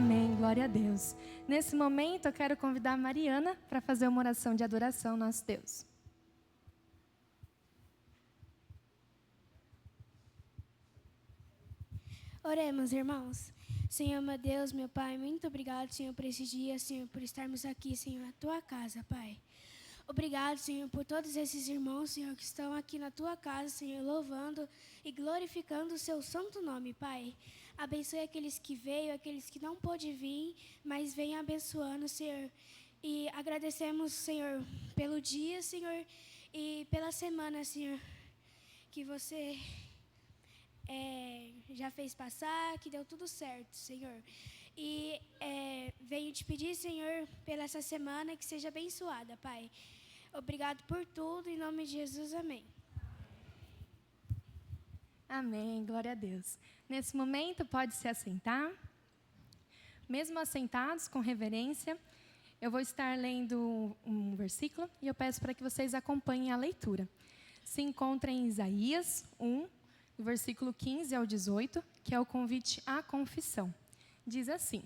Amém, glória a Deus. Nesse momento eu quero convidar a Mariana para fazer uma oração de adoração ao nosso Deus. Oremos, irmãos. Senhor, meu Deus, meu Pai, muito obrigado, Senhor, por esse dia, Senhor, por estarmos aqui, Senhor, na Tua casa, Pai. Obrigado, Senhor, por todos esses irmãos, Senhor, que estão aqui na Tua casa, Senhor, louvando e glorificando o Seu santo nome, Pai. Abençoe aqueles que veio, aqueles que não pôde vir, mas venham abençoando, Senhor. E agradecemos, Senhor, pelo dia, Senhor, e pela semana, Senhor, que Você já fez passar, que deu tudo certo, Senhor. E venho te pedir, Senhor, pela essa semana, que seja abençoada, Pai. Obrigado por tudo, em nome de Jesus, amém. Amém, glória a Deus. Nesse momento, pode se assentar. Mesmo assentados, com reverência, eu vou estar lendo um versículo e eu peço para que vocês acompanhem a leitura. Se encontra em Isaías 1, do versículo 15 ao 18, que é o convite à confissão. Diz assim: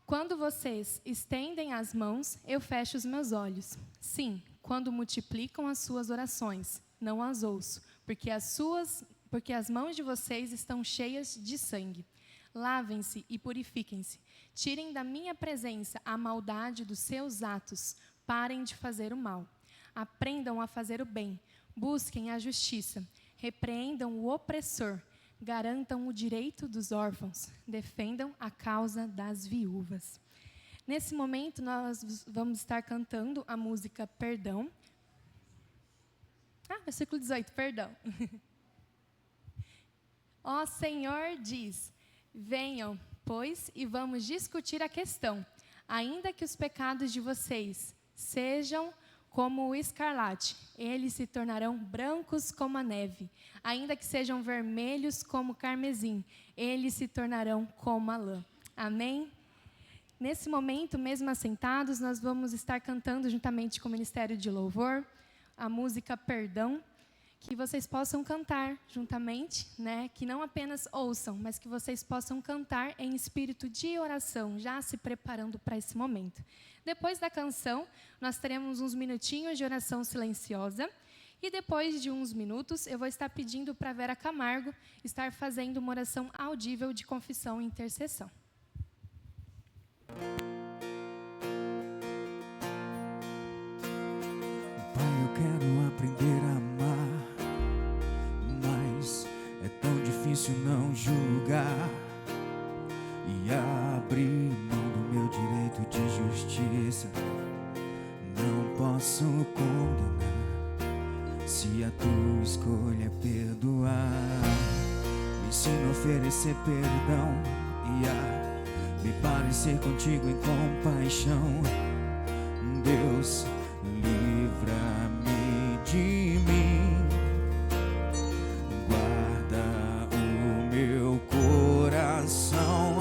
quando vocês estendem as mãos, eu fecho os meus olhos. Sim, quando multiplicam as suas orações, não as ouço, porque as mãos de vocês estão cheias de sangue. Lavem-se e purifiquem-se. Tirem da minha presença a maldade dos seus atos. Parem de fazer o mal. Aprendam a fazer o bem. Busquem a justiça. Repreendam o opressor. Garantam o direito dos órfãos. Defendam a causa das viúvas. Nesse momento, nós vamos estar cantando a música Perdão. Versículo 18, perdão. Ó Senhor diz: venham, pois, e vamos discutir a questão. Ainda que os pecados de vocês sejam como o escarlate, eles se tornarão brancos como a neve. Ainda que sejam vermelhos como o carmesim, eles se tornarão como a lã. Amém? Nesse momento, mesmo assentados, nós vamos estar cantando juntamente com o Ministério de Louvor a música Perdão, que vocês possam cantar juntamente, né? Que não apenas ouçam, mas que vocês possam cantar em espírito de oração, já se preparando para esse momento. Depois da canção, nós teremos uns minutinhos de oração silenciosa e depois de uns minutos eu vou estar pedindo para a Vera Camargo estar fazendo uma oração audível de confissão e intercessão. Pai, eu quero aprender a amar, mas é tão difícil não julgar e abrir mão do meu direito de justiça. Não posso condenar se a tua escolha é perdoar. Me ensina a oferecer perdão e a me parecer contigo em compaixão. Deus, livra-me de mim, guarda o meu coração,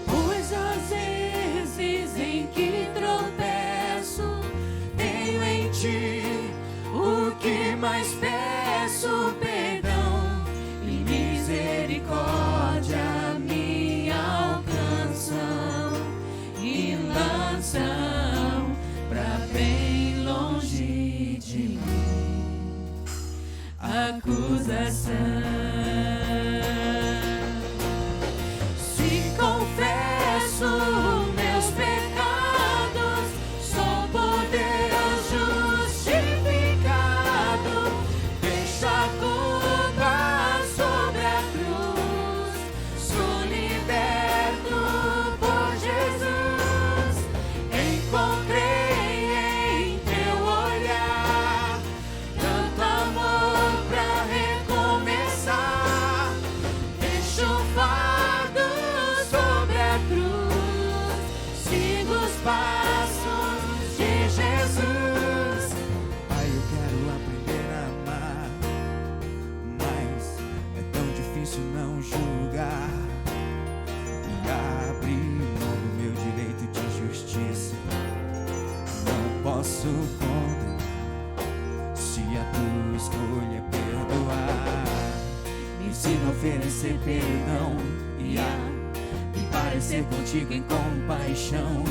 pois às vezes em que tropeço, tenho em ti o que mais peço, perdão e misericórdia me alcançam e lançam pra bem longe de mim acusação. Se confesso meus pecados, sou por Deus justificado. Deixo a culpa sobre a cruz, sou liberto por Jesus. Encontrei em teu olhar tanto amor pra recomeçar. Deixo o fardo sobre a cruz, sigo os passos de Jesus. Pai, eu quero aprender a amar, mas é tão difícil não julgar e abrir mão do meu direito de justiça. Não posso condenar se a tua escolha é perdoar. Me ensina a oferecer perdão e a me parecer contigo em compaixão.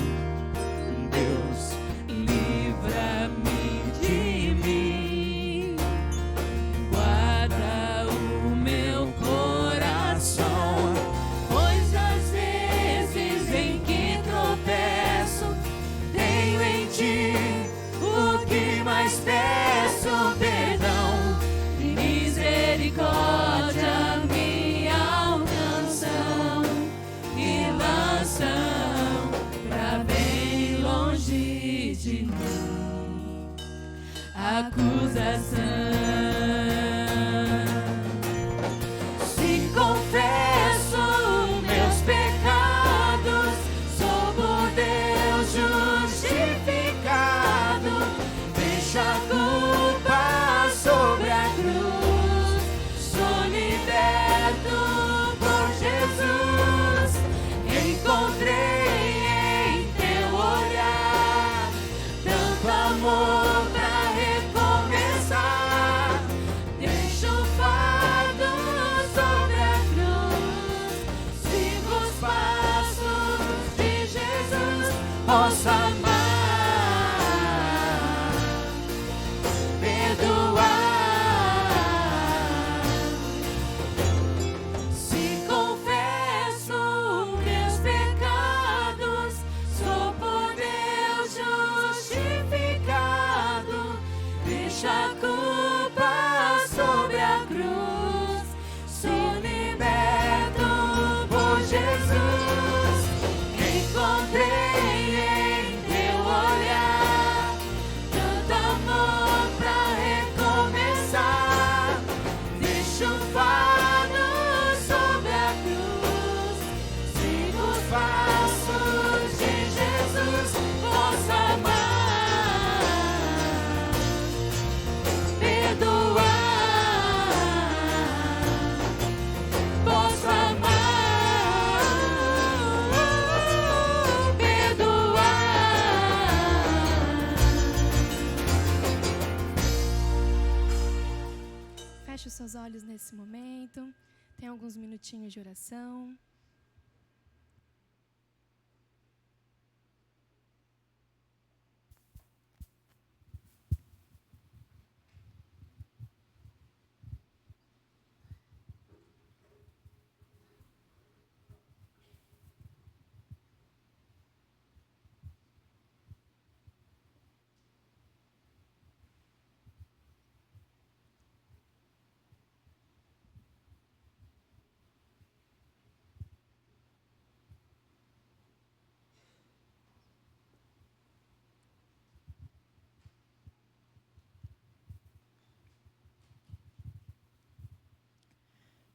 Deus, livra-me de mim, guarda o meu coração, Pois às vezes em que tropeço, tenho em ti o que mais peço, perdão e misericórdia me alcançam e lançam pra bem longe de mim acusação. Se confesso meus pecados, sou por Deus justificado. Deixa a culpa sobre a cruz, sou liberto por Jesus. Encontrei em teu olhar tanto amor pra recomeçar. Deixa o fardo sobre a cruz, sigo os passos de Jesus. Posso amar, perdoar. Se confesso meus pecados, sou por Deus justificado. Deixa a culpa sobre a cruz, sou liberto por Jesus. Encontrei em teu olhar tanto amor pra recomeçar. Deixa o fardo sobre a cruz, sigo os passos de Jesus. Posso amar, perdoar. Posso amar, perdoar. Feche os seus olhos nesse momento. Tem alguns minutinhos de oração.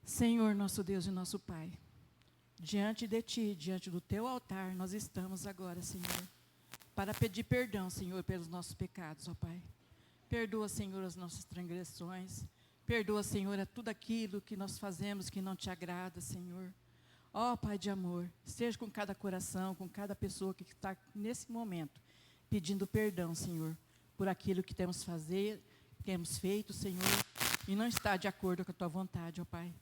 Senhor, nosso Deus e nosso Pai, diante de Ti, diante do Teu altar, nós estamos agora, Senhor, para pedir perdão, Senhor, pelos nossos pecados, ó Pai. Perdoa, Senhor, as nossas transgressões. Perdoa, Senhor, a tudo aquilo que nós fazemos que não Te agrada, Senhor. Ó Pai de amor, esteja com cada coração, com cada pessoa que está nesse momento, pedindo perdão, Senhor, por aquilo que temos feito, Senhor, e não está de acordo com a Tua vontade, ó Pai.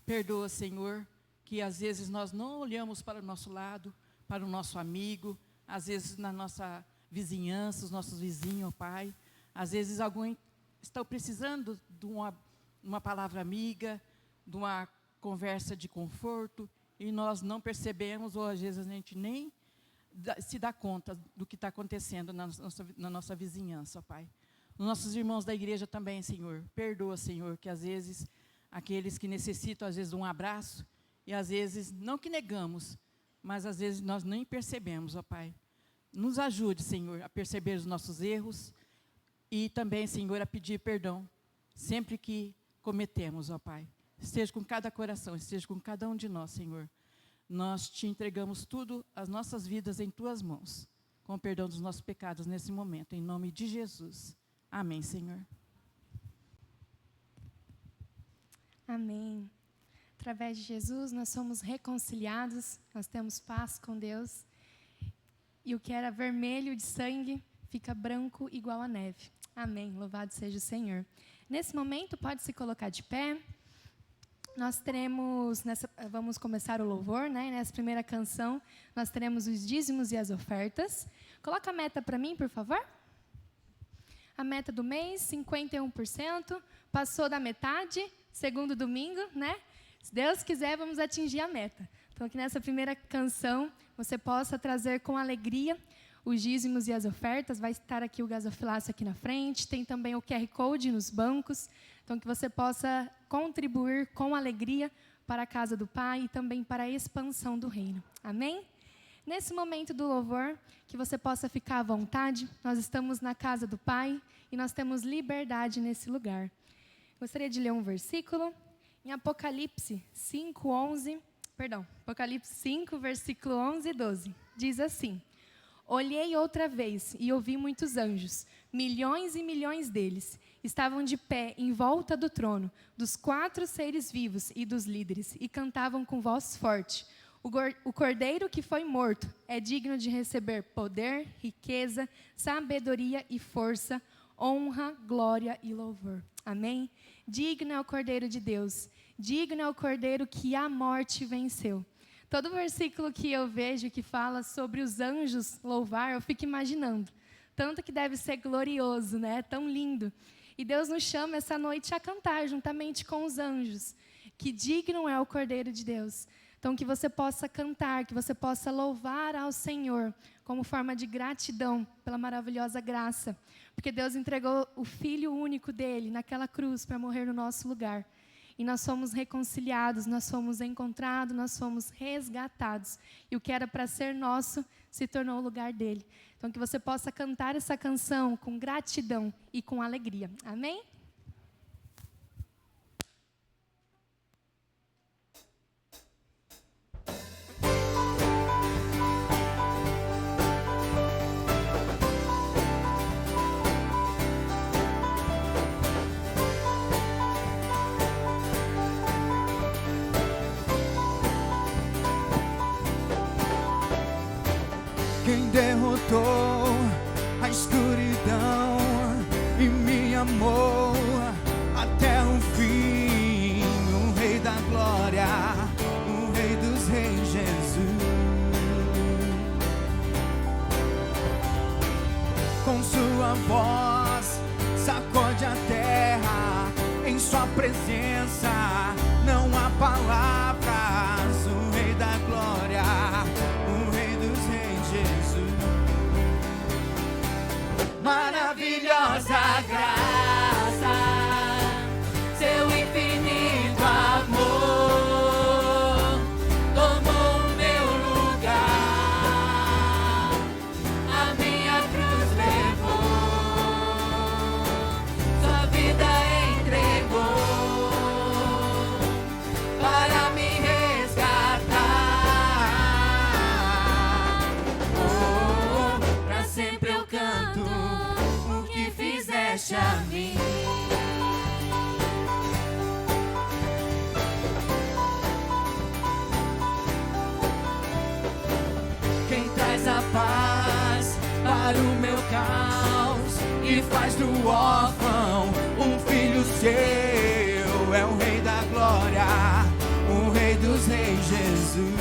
Perdoa, Senhor, que às vezes nós não olhamos para o nosso lado, para o nosso amigo, às vezes na nossa vizinhança, os nossos vizinhos, ó Pai. Às vezes alguém está precisando de uma palavra amiga, de uma conversa de conforto, e nós não percebemos, ou às vezes a gente nem se dá conta do que está acontecendo na nossa vizinhança, ó Pai. Os nossos irmãos da igreja também, Senhor. Perdoa, Senhor, que às vezes aqueles que necessitam, às vezes, de um abraço, e às vezes, não que negamos, mas às vezes nós nem percebemos, ó Pai. Nos ajude, Senhor, a perceber os nossos erros e também, Senhor, a pedir perdão sempre que cometemos, ó Pai. Esteja com cada coração, esteja com cada um de nós, Senhor. Nós Te entregamos tudo, as nossas vidas em Tuas mãos, com o perdão dos nossos pecados nesse momento, em nome de Jesus. Amém, Senhor. Amém. Através de Jesus, nós somos reconciliados, nós temos paz com Deus. E o que era vermelho de sangue fica branco igual a neve. Amém. Louvado seja o Senhor. Nesse momento, pode se colocar de pé. nós teremos, vamos começar o louvor, né? Nessa primeira canção, nós teremos os dízimos e as ofertas. Coloca a meta para mim, por favor. A meta do mês, 51%. Passou da metade, segundo domingo, né? Se Deus quiser, vamos atingir a meta. Então, que nessa primeira canção, você possa trazer com alegria os dízimos e as ofertas. Vai estar aqui o gasofilácio aqui na frente. Tem também o QR Code nos bancos. Então, que você possa contribuir com alegria para a casa do Pai e também para a expansão do reino. Amém? Nesse momento do louvor, que você possa ficar à vontade. Nós estamos na casa do Pai e nós temos liberdade nesse lugar. Gostaria de ler um versículo. Em Apocalipse 5, versículo 11 e 12. Diz assim: Olhei outra vez e ouvi muitos anjos, milhões e milhões deles. Estavam de pé em volta do trono, dos 4 seres vivos e dos líderes, e cantavam com voz forte: O cordeiro que foi morto é digno de receber poder, riqueza, sabedoria e força, honra, glória e louvor. Amém? Digno é o Cordeiro de Deus, digno é o Cordeiro que a morte venceu. Todo versículo que eu vejo que fala sobre os anjos louvar, eu fico imaginando. Tanto que deve ser glorioso, né? Tão lindo. E Deus nos chama essa noite a cantar juntamente com os anjos, que digno é o Cordeiro de Deus. Então, que você possa cantar, que você possa louvar ao Senhor como forma de gratidão pela maravilhosa graça. Porque Deus entregou o Filho único dele naquela cruz para morrer no nosso lugar. E nós somos reconciliados, nós somos encontrados, nós somos resgatados. E o que era para ser nosso se tornou o lugar dele. Então, que você possa cantar essa canção com gratidão e com alegria. Amém? Quem derrotou a escuridão e me amou até o fim, o Rei da Glória, o Rei dos Reis, Jesus. Com sua voz sacode a terra, em sua presença não há palavras, o Rei da Glória, o Rei dos Reis, Jesus. Maravilhosa graça, seu infinito amor, tomou o meu lugar, a minha cruz levou, sua vida entregou, para me resgatar. Oh, pra sempre eu canto o que fizeste a mim. Quem traz a paz para o meu caos e faz do órfão um filho seu, é o Rei da Glória, o Rei dos Reis, Jesus.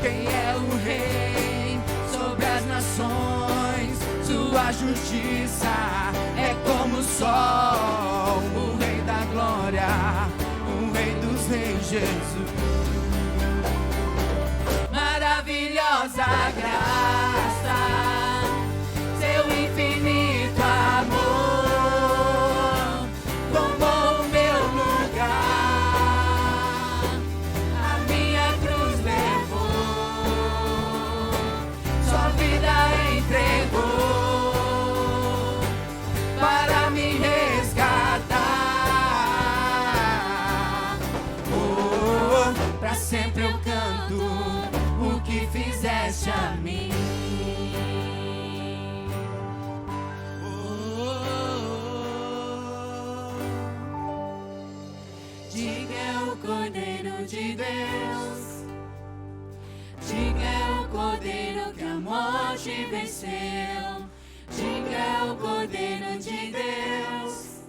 Quem é o Rei sobre as nações? Sua justiça é como o sol, o Rei da Glória, o Rei dos Reis, Jesus. Maravilhosa graça, seu infinito amor, tomou o meu lugar, a minha cruz levou, sua vida entregou, para me resgatar. Oh, pra sempre eu canto o que fizeste a mim. Diga é o Cordeiro de Deus, diga é o Cordeiro que a morte venceu, diga é o Cordeiro de Deus,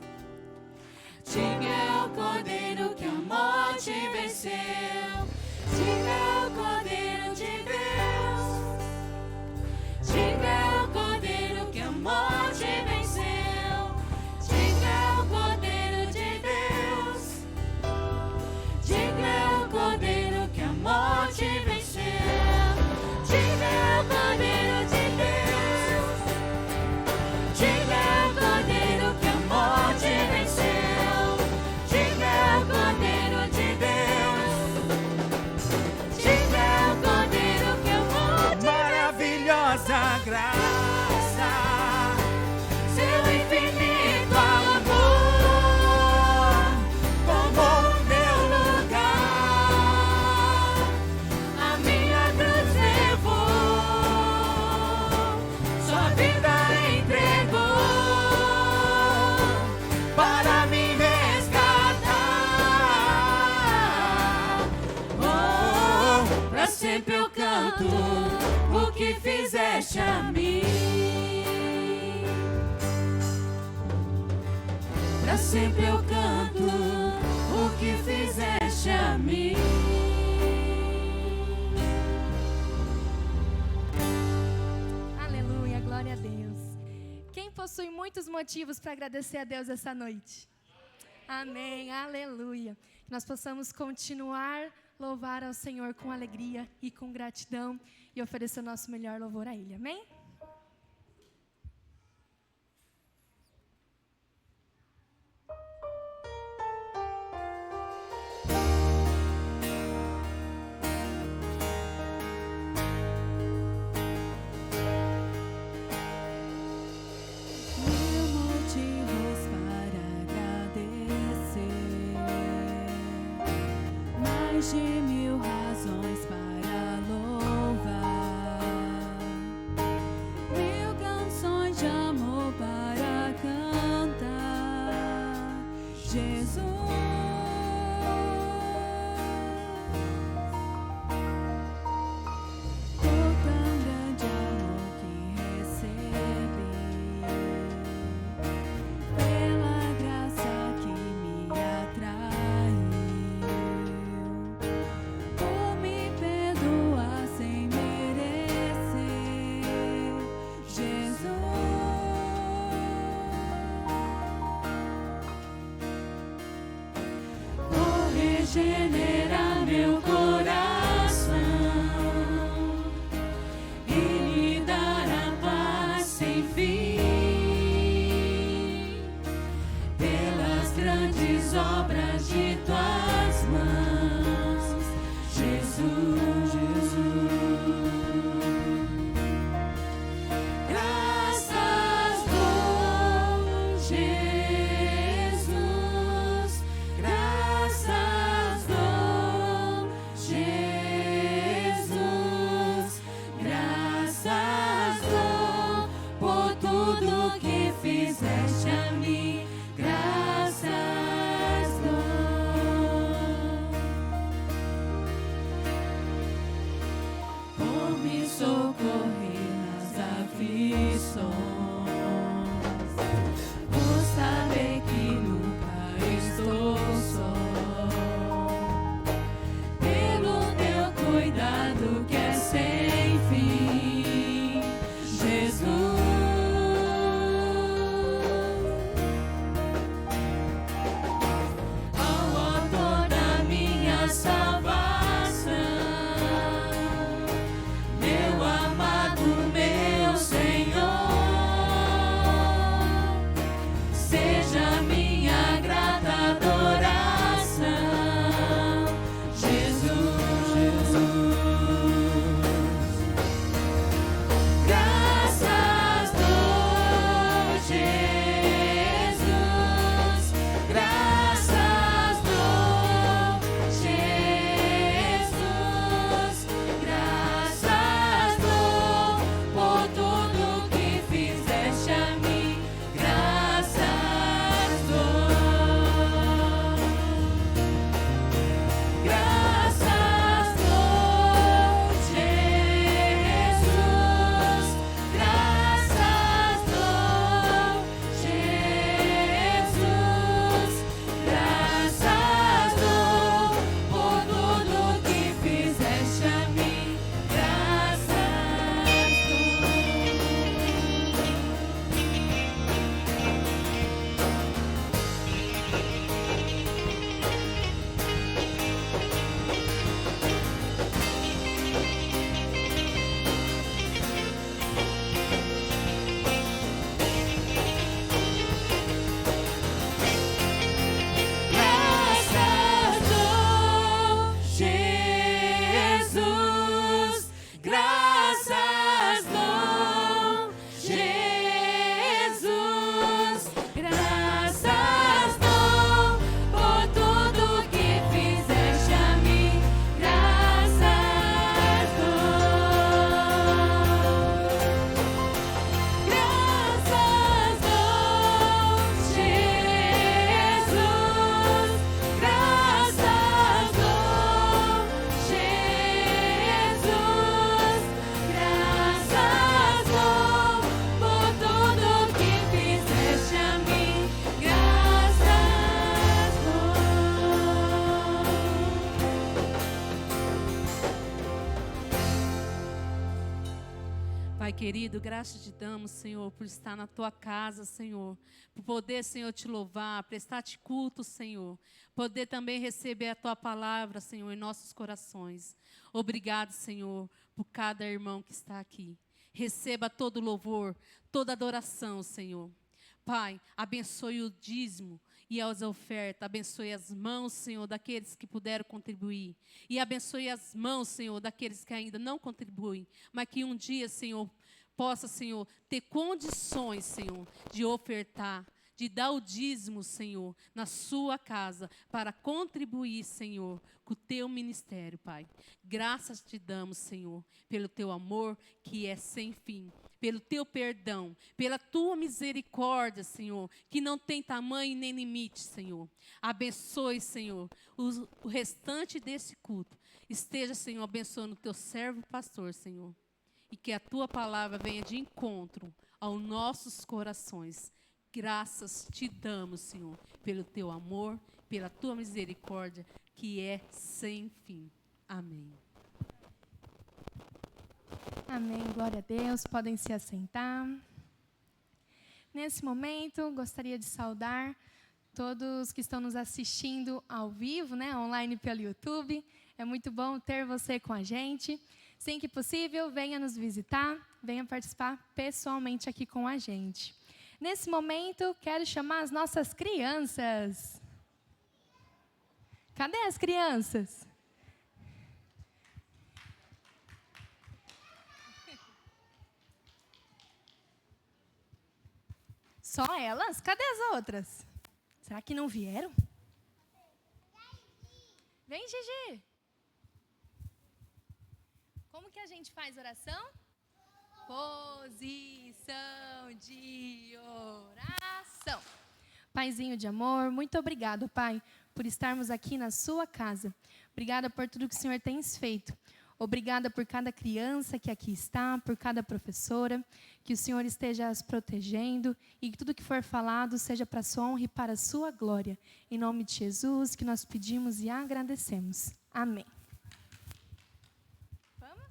fizeste a mim. Pra sempre eu canto o que fizeste a mim. Aleluia, glória a Deus. Quem possui muitos motivos para agradecer a Deus essa noite? Amém, aleluia. Que nós possamos continuar louvar ao Senhor com alegria e com gratidão e oferecer o nosso melhor louvor a Ele, amém? De 1000 razões para louvar, 1000 canções de amor para cantar. Jesus, por tão grande amor que recebi, pela graça que me atraiu. Regenerar meu coração e me dar a paz sem fim, pelas grandes obras de tuas mãos, Jesus, Jesus. Graças dou, Jesus, graças dou, querido, graças te damos, Senhor, por estar na tua casa, Senhor. Por poder, Senhor, te louvar, prestar-te culto, Senhor. Poder também receber a tua palavra, Senhor, em nossos corações. Obrigado, Senhor, por cada irmão que está aqui. Receba todo louvor, toda adoração, Senhor. Pai, abençoe o dízimo e as ofertas. Abençoe as mãos, Senhor, daqueles que puderam contribuir. E abençoe as mãos, Senhor, daqueles que ainda não contribuem. Mas que um dia, Senhor, possa, Senhor, ter condições, Senhor, de ofertar, de dar o dízimo, Senhor, na sua casa, para contribuir, Senhor, com o teu ministério, Pai. Graças te damos, Senhor, pelo teu amor que é sem fim, pelo teu perdão, pela tua misericórdia, Senhor, que não tem tamanho nem limite, Senhor. Abençoe, Senhor, o restante desse culto. Esteja, Senhor, abençoando o teu servo pastor, Senhor. E que a tua palavra venha de encontro aos nossos corações. Graças te damos, Senhor, pelo teu amor, pela tua misericórdia, que é sem fim. Amém. Amém, glória a Deus. Podem se assentar. Nesse momento, gostaria de saudar todos que estão nos assistindo ao vivo, online pelo YouTube. É muito bom ter você com a gente. Sempre que possível, venha nos visitar, venha participar pessoalmente aqui com a gente. Nesse momento, quero chamar as nossas crianças. Cadê as crianças? Só elas? Cadê as outras? Será que não vieram? Vem, Gigi. Como que a gente faz oração? Posição de oração. Paizinho de amor, muito obrigado, Pai, por estarmos aqui na sua casa. Obrigada por tudo que o Senhor tem feito. Obrigada por cada criança que aqui está, por cada professora, que o Senhor esteja as protegendo e que tudo que for falado seja para a sua honra e para a sua glória. Em nome de Jesus, que nós pedimos e agradecemos. Amém. Vamos?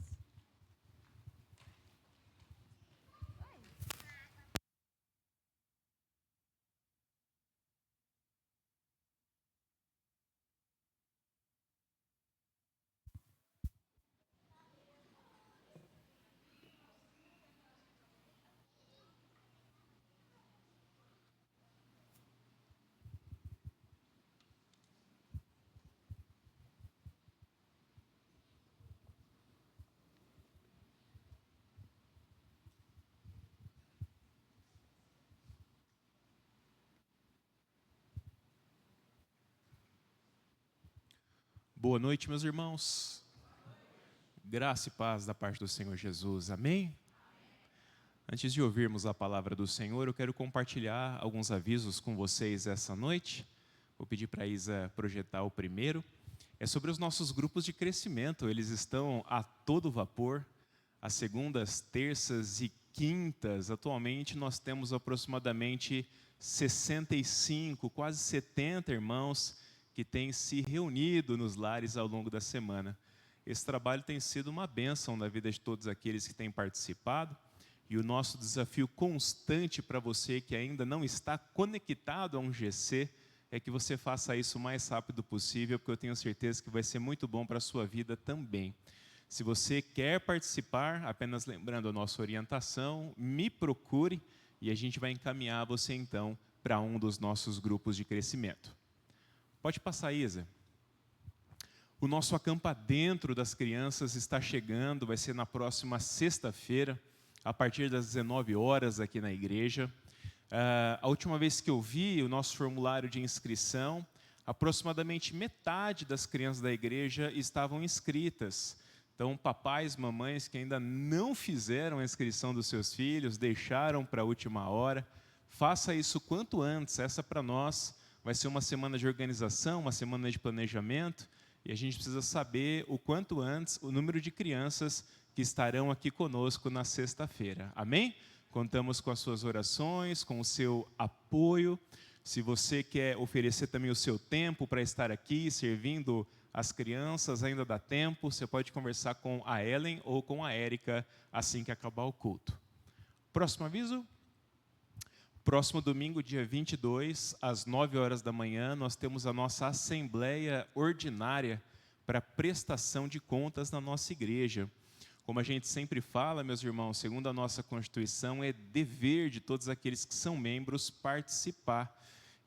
Boa noite, meus irmãos. Graça e paz da parte do Senhor Jesus. Amém? Antes de ouvirmos a palavra do Senhor, eu quero compartilhar alguns avisos com vocês essa noite. Vou pedir para a Isa projetar o primeiro. É sobre os nossos grupos de crescimento. Eles estão a todo vapor, às segundas, terças e quintas. Atualmente nós temos aproximadamente 65, quase 70 irmãos que têm se reunido nos lares ao longo da semana. Esse trabalho tem sido uma bênção na vida de todos aqueles que têm participado. E o nosso desafio constante para você que ainda não está conectado a um GC é que você faça isso o mais rápido possível, porque eu tenho certeza que vai ser muito bom para a sua vida também. Se você quer participar, apenas lembrando a nossa orientação, me procure e a gente vai encaminhar você então para um dos nossos grupos de crescimento. Pode passar, Isa. O nosso acampa dentro das crianças está chegando, vai ser na próxima sexta-feira, a partir das 19 horas aqui na igreja. A última vez que eu vi o nosso formulário de inscrição, aproximadamente metade das crianças da igreja estavam inscritas. Então, papais, mamães que ainda não fizeram a inscrição dos seus filhos, deixaram para a última hora, faça isso quanto antes. Essa para nós vai ser uma semana de organização, uma semana de planejamento, e a gente precisa saber o quanto antes o número de crianças que estarão aqui conosco na sexta-feira. Amém? Contamos com as suas orações, com o seu apoio. Se você quer oferecer também o seu tempo para estar aqui, servindo as crianças, ainda dá tempo, você pode conversar com a Ellen ou com a Érica assim que acabar o culto. Próximo aviso? Próximo domingo, dia 22, às 9 horas da manhã, nós temos a nossa assembleia ordinária para prestação de contas na nossa igreja. Como a gente sempre fala, meus irmãos, segundo a nossa Constituição, é dever de todos aqueles que são membros participar.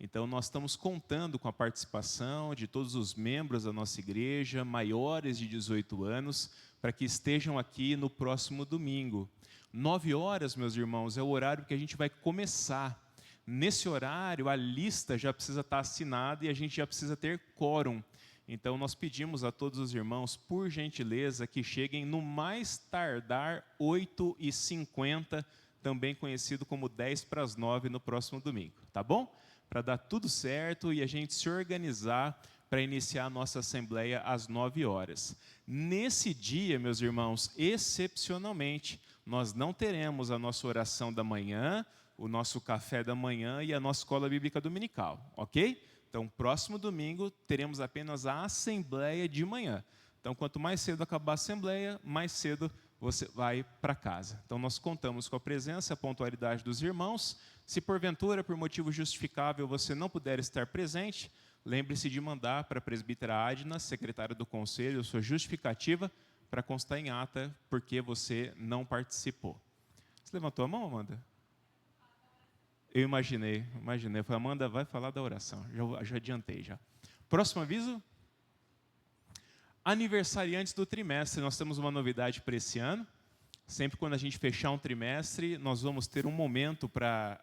Então, nós estamos contando com a participação de todos os membros da nossa igreja, maiores de 18 anos, para que estejam aqui no próximo domingo. 9 horas, meus irmãos, é o horário que a gente vai começar. Nesse horário, a lista já precisa estar assinada e a gente já precisa ter quórum. Então, nós pedimos a todos os irmãos, por gentileza, que cheguem no mais tardar 8h50, também conhecido como 8:50, no próximo domingo, tá bom? Para dar tudo certo e a gente se organizar para iniciar a nossa assembleia às 9 horas. Nesse dia, meus irmãos, excepcionalmente, nós não teremos a nossa oração da manhã, o nosso café da manhã e a nossa escola bíblica dominical, ok? Então, próximo domingo, teremos apenas a assembleia de manhã. Então, quanto mais cedo acabar a assembleia, mais cedo você vai para casa. Então, nós contamos com a presença e a pontualidade dos irmãos. Se porventura, por motivo justificável, você não puder estar presente, lembre-se de mandar para a presbítera Adna, secretária do conselho, sua justificativa para constar em ata porque você não participou. Você levantou a mão, Amanda? Eu imaginei. Foi, Amanda vai falar da oração, já adiantei já. Próximo aviso? Aniversariantes do trimestre, nós temos uma novidade para esse ano. Sempre quando a gente fechar um trimestre, nós vamos ter um momento para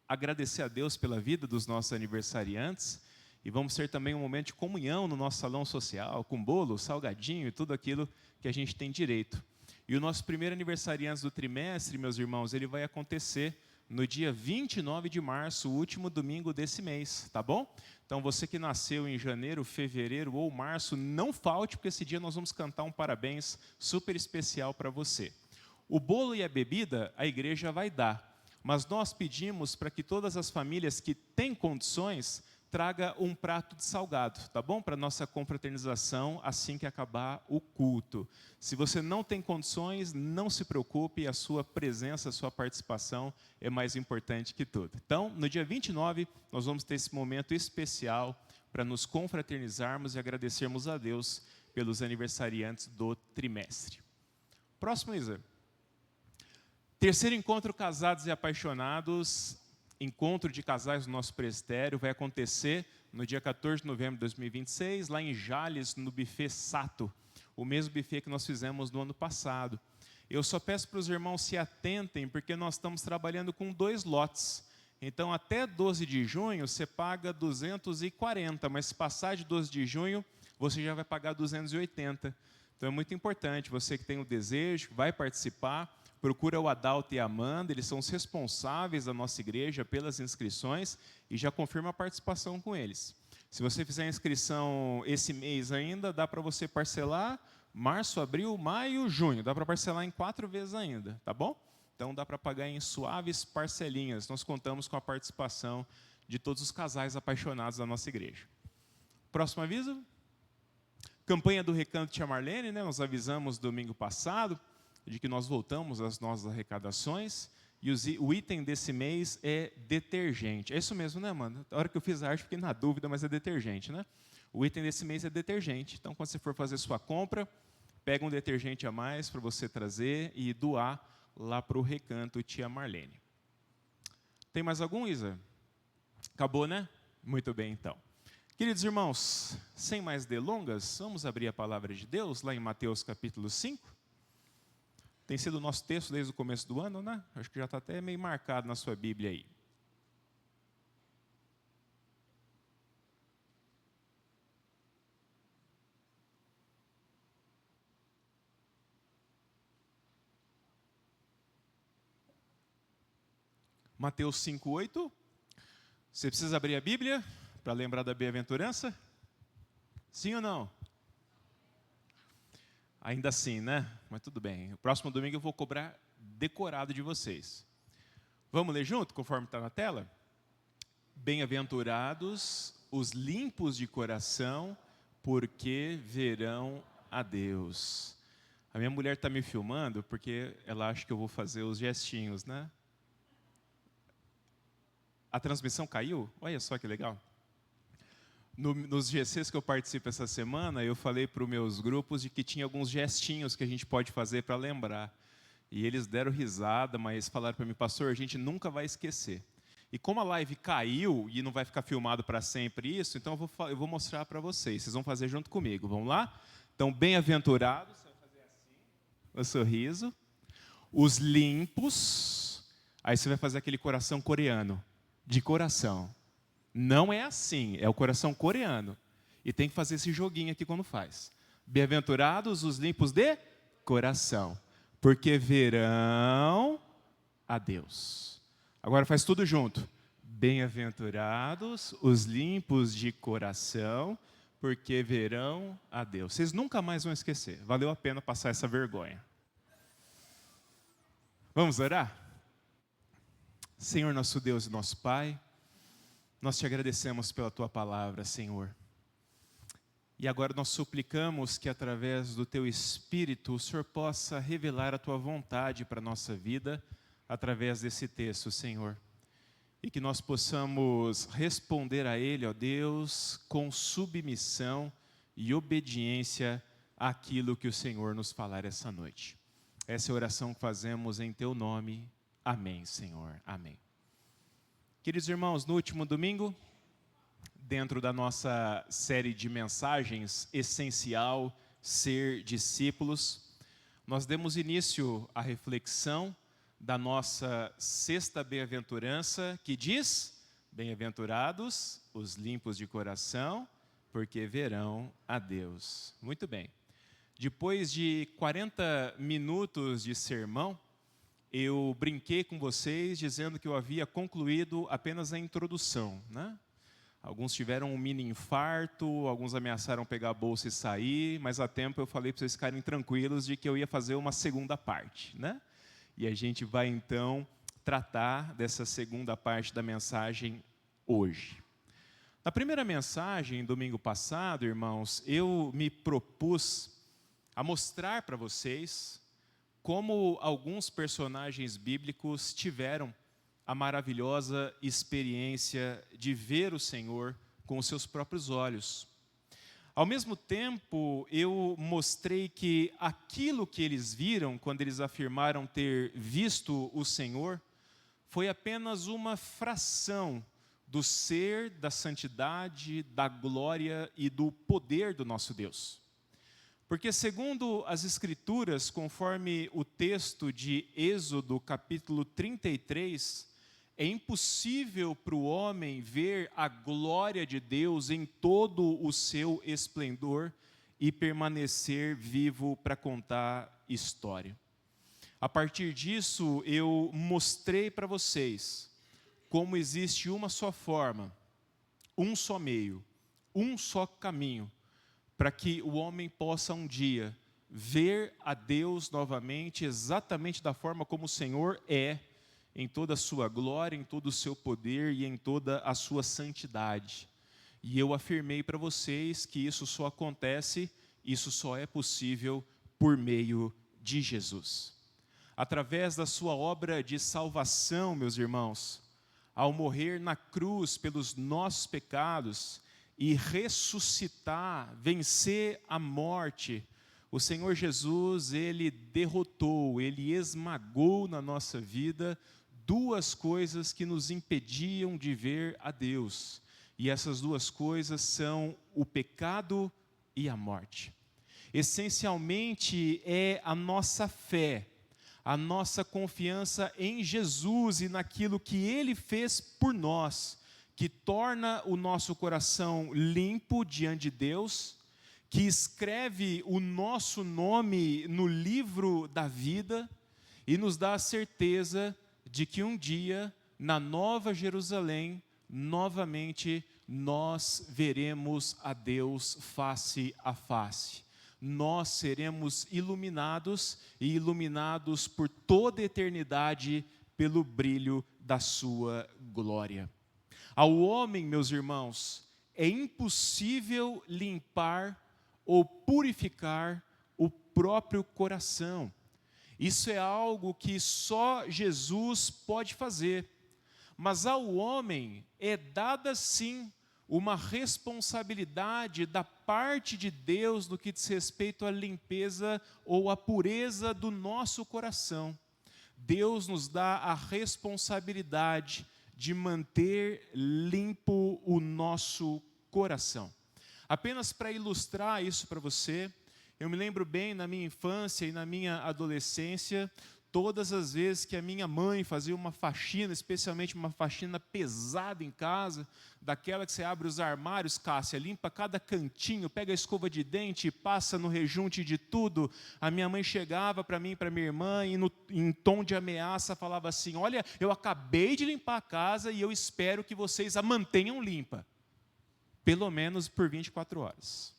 agradecer a Deus pela vida dos nossos aniversariantes e vamos ter também um momento de comunhão no nosso salão social, com bolo, salgadinho e tudo aquilo que a gente tem direito. E o nosso primeiro aniversariante do trimestre, meus irmãos, ele vai acontecer no dia 29 de março, o último domingo desse mês, tá bom? Então, você que nasceu em janeiro, fevereiro ou março, não falte, porque esse dia nós vamos cantar um parabéns super especial para você. O bolo e a bebida, a igreja vai dar, mas nós pedimos para que todas as famílias que têm condições traga um prato de salgado, tá bom? Para nossa confraternização assim que acabar o culto. Se você não tem condições, não se preocupe, a sua presença, a sua participação é mais importante que tudo. Então, no dia 29, nós vamos ter esse momento especial para nos confraternizarmos e agradecermos a Deus pelos aniversariantes do trimestre. Próximo, Isa. Terceiro encontro Casados e Apaixonados. Encontro de casais no nosso presbitério vai acontecer no dia 14 de novembro de 2026, lá em Jales, no buffet Sato, o mesmo buffet que nós fizemos no ano passado. Eu só peço para os irmãos se atentem, porque nós estamos trabalhando com 2 lotes. Então, até 12 de junho, você paga 240, mas se passar de 12 de junho, você já vai pagar 280. Então, é muito importante, você que tem o desejo, vai participar, procura o Adalto e a Amanda, eles são os responsáveis da nossa igreja pelas inscrições e já confirma a participação com eles. Se você fizer a inscrição esse mês ainda, dá para você parcelar março, abril, maio, junho. Dá para parcelar em 4 vezes ainda, tá bom? Então dá para pagar em suaves parcelinhas. Nós contamos com a participação de todos os casais apaixonados da nossa igreja. Próximo aviso? Campanha do Recanto Tia Marlene, né? Nós avisamos domingo passado de que nós voltamos às nossas arrecadações, e o item desse mês é detergente. É isso mesmo, né, Amanda? Na hora que eu fiz a arte, fiquei na dúvida, mas é detergente, né? O item desse mês é detergente. Então, quando você for fazer sua compra, pega um detergente a mais para você trazer e doar lá para o Recanto Tia Marlene. Tem mais algum, Isa? Acabou, né? Muito bem, então. Queridos irmãos, sem mais delongas, vamos abrir a palavra de Deus lá em Mateus capítulo 5. Tem sido o nosso texto desde o começo do ano, né? Acho que já está até meio marcado na sua Bíblia aí. Mateus 5:8. Você precisa abrir a Bíblia para lembrar da bem-aventurança? Sim ou não? Ainda assim, né? Mas tudo bem. O próximo domingo eu vou cobrar decorado de vocês. Vamos ler junto, conforme está na tela? Bem-aventurados os limpos de coração, porque verão a Deus. A minha mulher está me filmando porque ela acha que eu vou fazer os gestinhos, né? A transmissão caiu? Olha só que legal. Nos GCs que eu participo essa semana, eu falei para os meus grupos de que tinha alguns gestinhos que a gente pode fazer para lembrar. E eles deram risada, mas falaram para mim, pastor, a gente nunca vai esquecer. E como a live caiu e não vai ficar filmado para sempre isso, então eu vou mostrar para vocês. Vocês vão fazer junto comigo. Vamos lá? Então, bem-aventurados, você vai fazer assim, o sorriso. Os limpos, aí você vai fazer aquele coração coreano, de coração. Não é assim, é o coração coreano. E tem que fazer esse joguinho aqui quando faz. Bem-aventurados os limpos de coração, porque verão a Deus. Agora faz tudo junto. Bem-aventurados os limpos de coração, porque verão a Deus. Vocês nunca mais vão esquecer. Valeu a pena passar essa vergonha. Vamos orar? Senhor nosso Deus e nosso Pai, nós te agradecemos pela Tua palavra, Senhor. E agora nós suplicamos que através do Teu Espírito o Senhor possa revelar a Tua vontade para a nossa vida através desse texto, Senhor. E que nós possamos responder a Ele, ó Deus, com submissão e obediência àquilo que o Senhor nos falar essa noite. Essa é a oração que fazemos em Teu nome. Amém, Senhor. Amém. Queridos irmãos, no último domingo, dentro da nossa série de mensagens, Essencial Ser Discípulos, nós demos início à reflexão da nossa sexta bem-aventurança, que diz, bem-aventurados os limpos de coração, porque verão a Deus. Muito bem. Depois de 40 minutos de sermão, eu brinquei com vocês dizendo que eu havia concluído apenas a introdução, né? Alguns tiveram um mini infarto, alguns ameaçaram pegar a bolsa e sair, mas há tempo eu falei para vocês ficarem tranquilos de que eu ia fazer uma segunda parte, né? E a gente vai então tratar dessa segunda parte da mensagem hoje. Na primeira mensagem, domingo passado, irmãos, eu me propus a mostrar para vocês como alguns personagens bíblicos tiveram a maravilhosa experiência de ver o Senhor com os seus próprios olhos. Ao mesmo tempo, eu mostrei que aquilo que eles viram, quando eles afirmaram ter visto o Senhor, foi apenas uma fração do ser, da santidade, da glória e do poder do nosso Deus. Porque segundo as Escrituras, conforme o texto de Êxodo, capítulo 33, é impossível para o homem ver a glória de Deus em todo o seu esplendor e permanecer vivo para contar história. A partir disso, eu mostrei para vocês como existe uma só forma, um só meio, um só caminho, para que o homem possa um dia ver a Deus novamente, exatamente da forma como o Senhor é, em toda a sua glória, em todo o seu poder e em toda a sua santidade. E eu afirmei para vocês que isso só acontece, isso só é possível por meio de Jesus. Através da sua obra de salvação, meus irmãos, ao morrer na cruz pelos nossos pecados e ressuscitar, vencer a morte, o Senhor Jesus, Ele derrotou, Ele esmagou na nossa vida duas coisas que nos impediam de ver a Deus. E essas duas coisas são o pecado e a morte. Essencialmente é a nossa fé, a nossa confiança em Jesus e naquilo que Ele fez por nós, que torna o nosso coração limpo diante de Deus, que escreve o nosso nome no livro da vida e nos dá a certeza de que um dia, na Nova Jerusalém, novamente nós veremos a Deus face a face. Nós seremos iluminados e iluminados por toda a eternidade pelo brilho da sua glória. Ao homem, meus irmãos, é impossível limpar ou purificar o próprio coração. Isso é algo que só Jesus pode fazer. Mas ao homem é dada sim uma responsabilidade da parte de Deus no que diz respeito à limpeza ou à pureza do nosso coração. Deus nos dá a responsabilidade de manter limpo o nosso coração. Apenas para ilustrar isso para você, eu me lembro bem na minha infância e na minha adolescência, todas as vezes que a minha mãe fazia uma faxina, especialmente uma faxina pesada em casa, daquela que você abre os armários, Cássia, limpa cada cantinho, pega a escova de dente e passa no rejunte de tudo, a minha mãe chegava para mim e para minha irmã e em tom de ameaça falava assim: olha, eu acabei de limpar a casa e eu espero que vocês a mantenham limpa, pelo menos por 24 horas.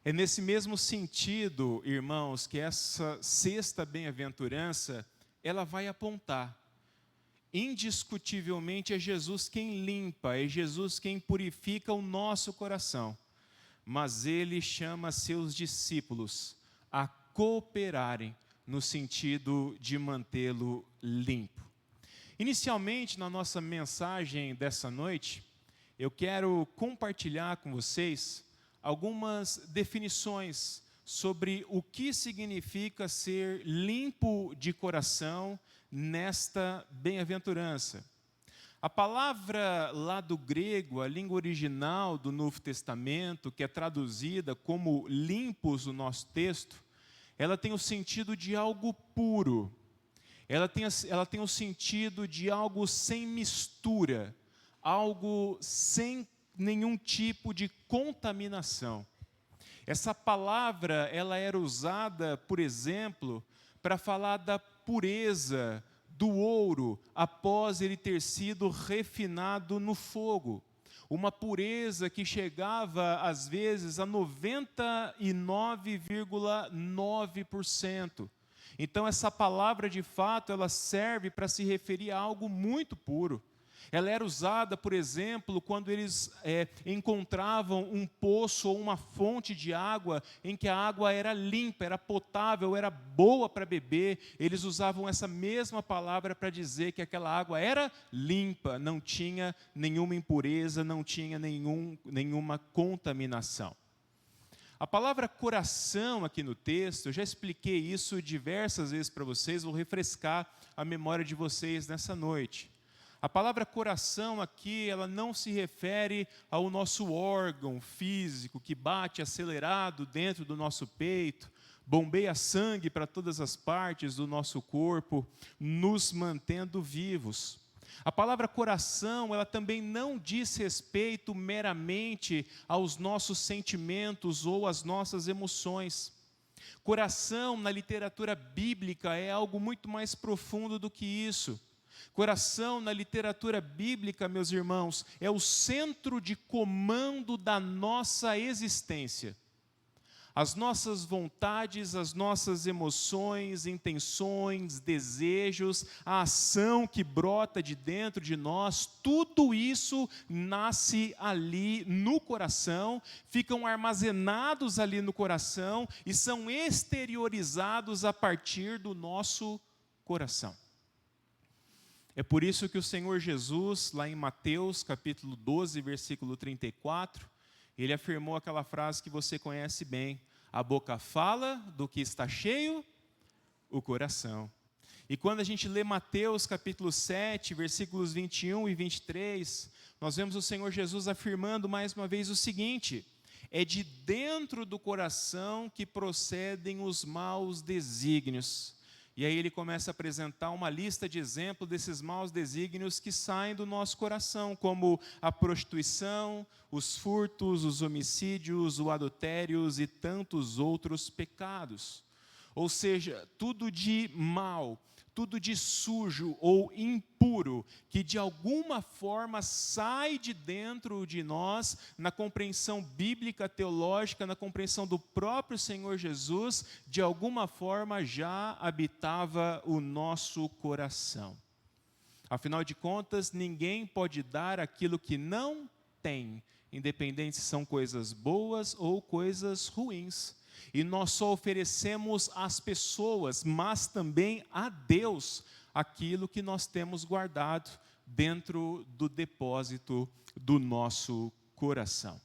É nesse mesmo sentido, irmãos, que essa sexta bem-aventurança, ela vai apontar. Indiscutivelmente é Jesus quem limpa, é Jesus quem purifica o nosso coração. Mas Ele chama seus discípulos a cooperarem no sentido de mantê-lo limpo. Inicialmente, na nossa mensagem dessa noite, eu quero compartilhar com vocês algumas definições sobre o que significa ser limpo de coração nesta bem-aventurança. A palavra lá do grego, a língua original do Novo Testamento, que é traduzida como limpos no nosso texto, ela tem o sentido de algo puro. Ela tem o sentido de algo sem mistura, algo sem nenhum tipo de contaminação. Essa palavra, ela era usada, por exemplo, para falar da pureza do ouro após ele ter sido refinado no fogo. Uma pureza que chegava, às vezes, a 99,9%. Então, essa palavra, de fato, ela serve para se referir a algo muito puro. Ela era usada, por exemplo, quando eles encontravam um poço ou uma fonte de água em que a água era limpa, era potável, era boa para beber. Eles usavam essa mesma palavra para dizer que aquela água era limpa, não tinha nenhuma impureza, não tinha nenhuma contaminação. A palavra coração aqui no texto, eu já expliquei isso diversas vezes para vocês, vou refrescar a memória de vocês nessa noite. A palavra coração aqui, ela não se refere ao nosso órgão físico que bate acelerado dentro do nosso peito, bombeia sangue para todas as partes do nosso corpo, nos mantendo vivos. A palavra coração, ela também não diz respeito meramente aos nossos sentimentos ou às nossas emoções. Coração, na literatura bíblica, é algo muito mais profundo do que isso. Coração, na literatura bíblica, meus irmãos, é o centro de comando da nossa existência. As nossas vontades, as nossas emoções, intenções, desejos, a ação que brota de dentro de nós, tudo isso nasce ali no coração, ficam armazenados ali no coração e são exteriorizados a partir do nosso coração. É por isso que o Senhor Jesus, lá em Mateus, capítulo 12, versículo 34, ele afirmou aquela frase que você conhece bem: a boca fala do que está cheio, o coração. E quando a gente lê Mateus, capítulo 7, versículos 21 e 23, nós vemos o Senhor Jesus afirmando mais uma vez o seguinte: é de dentro do coração que procedem os maus desígnios. E aí ele começa a apresentar uma lista de exemplos desses maus desígnios que saem do nosso coração, como a prostituição, os furtos, os homicídios, o adultério e tantos outros pecados. Ou seja, tudo de mal, tudo de sujo ou impuro, que de alguma forma sai de dentro de nós, na compreensão bíblica, teológica, na compreensão do próprio Senhor Jesus, de alguma forma já habitava o nosso coração. Afinal de contas, ninguém pode dar aquilo que não tem, independente se são coisas boas ou coisas ruins. E nós só oferecemos às pessoas, mas também a Deus, aquilo que nós temos guardado dentro do depósito do nosso coração.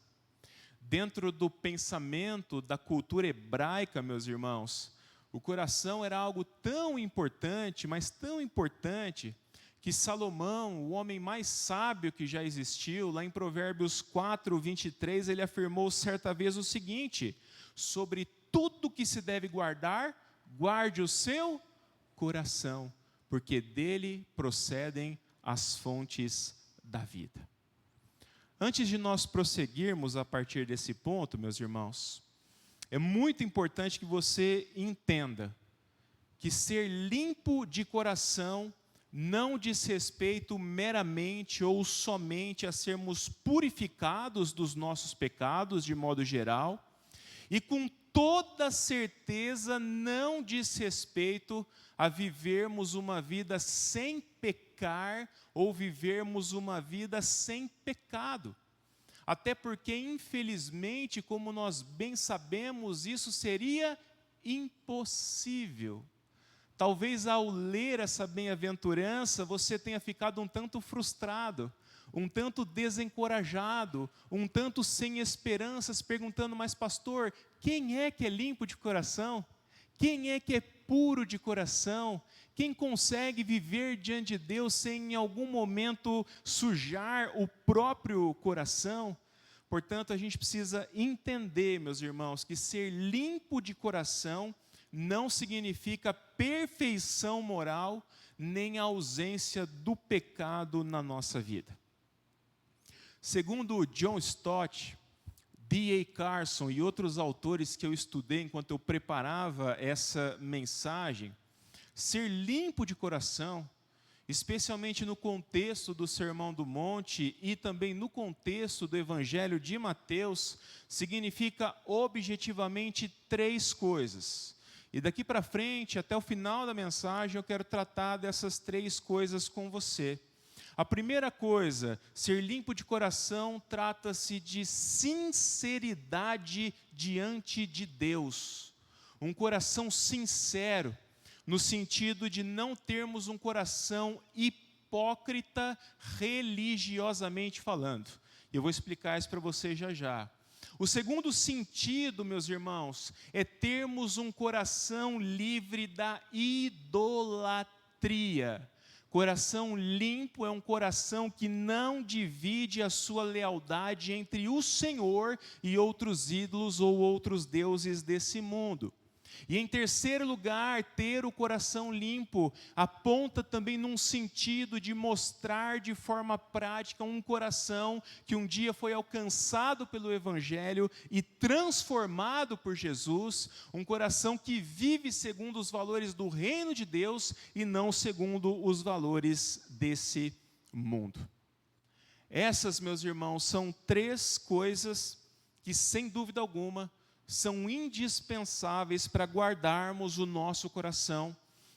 Dentro do pensamento da cultura hebraica, meus irmãos, o coração era algo tão importante, mas tão importante, que Salomão, o homem mais sábio que já existiu, lá em Provérbios 4, 23, ele afirmou certa vez o seguinte: sobre tudo que se deve guardar, guarde o seu coração, porque dele procedem as fontes da vida. Antes de nós prosseguirmos a partir desse ponto, meus irmãos, é muito importante que você entenda que ser limpo de coração não diz respeito meramente ou somente a sermos purificados dos nossos pecados de modo geral, e com toda certeza não diz respeito a vivermos uma vida sem pecar ou vivermos uma vida sem pecado. Até porque, infelizmente, como nós bem sabemos, isso seria impossível. Talvez ao ler essa bem-aventurança, você tenha ficado um tanto frustrado, um tanto desencorajado, um tanto sem esperanças, perguntando: mas pastor, quem é que é limpo de coração? Quem é que é puro de coração? Quem consegue viver diante de Deus sem em algum momento sujar o próprio coração? Portanto, a gente precisa entender, meus irmãos, que ser limpo de coração não significa perfeição moral, nem a ausência do pecado na nossa vida. Segundo John Stott, D.A. Carson e outros autores que eu estudei enquanto eu preparava essa mensagem, ser limpo de coração, especialmente no contexto do Sermão do Monte e também no contexto do Evangelho de Mateus, significa objetivamente 3 coisas. E daqui para frente, até o final da mensagem, eu quero tratar dessas 3 coisas com você. A primeira coisa, ser limpo de coração, trata-se de sinceridade diante de Deus. Um coração sincero, no sentido de não termos um coração hipócrita religiosamente falando. Eu vou explicar isso para você já já. O segundo sentido, meus irmãos, é termos um coração livre da idolatria. Coração limpo é um coração que não divide a sua lealdade entre o Senhor e outros ídolos ou outros deuses desse mundo. E em terceiro lugar, ter o coração limpo aponta também num sentido de mostrar de forma prática um coração que um dia foi alcançado pelo Evangelho e transformado por Jesus, um coração que vive segundo os valores do reino de Deus e não segundo os valores desse mundo. Essas, meus irmãos, são 3 coisas que, sem dúvida alguma, são indispensáveis para guardarmos o nosso coração,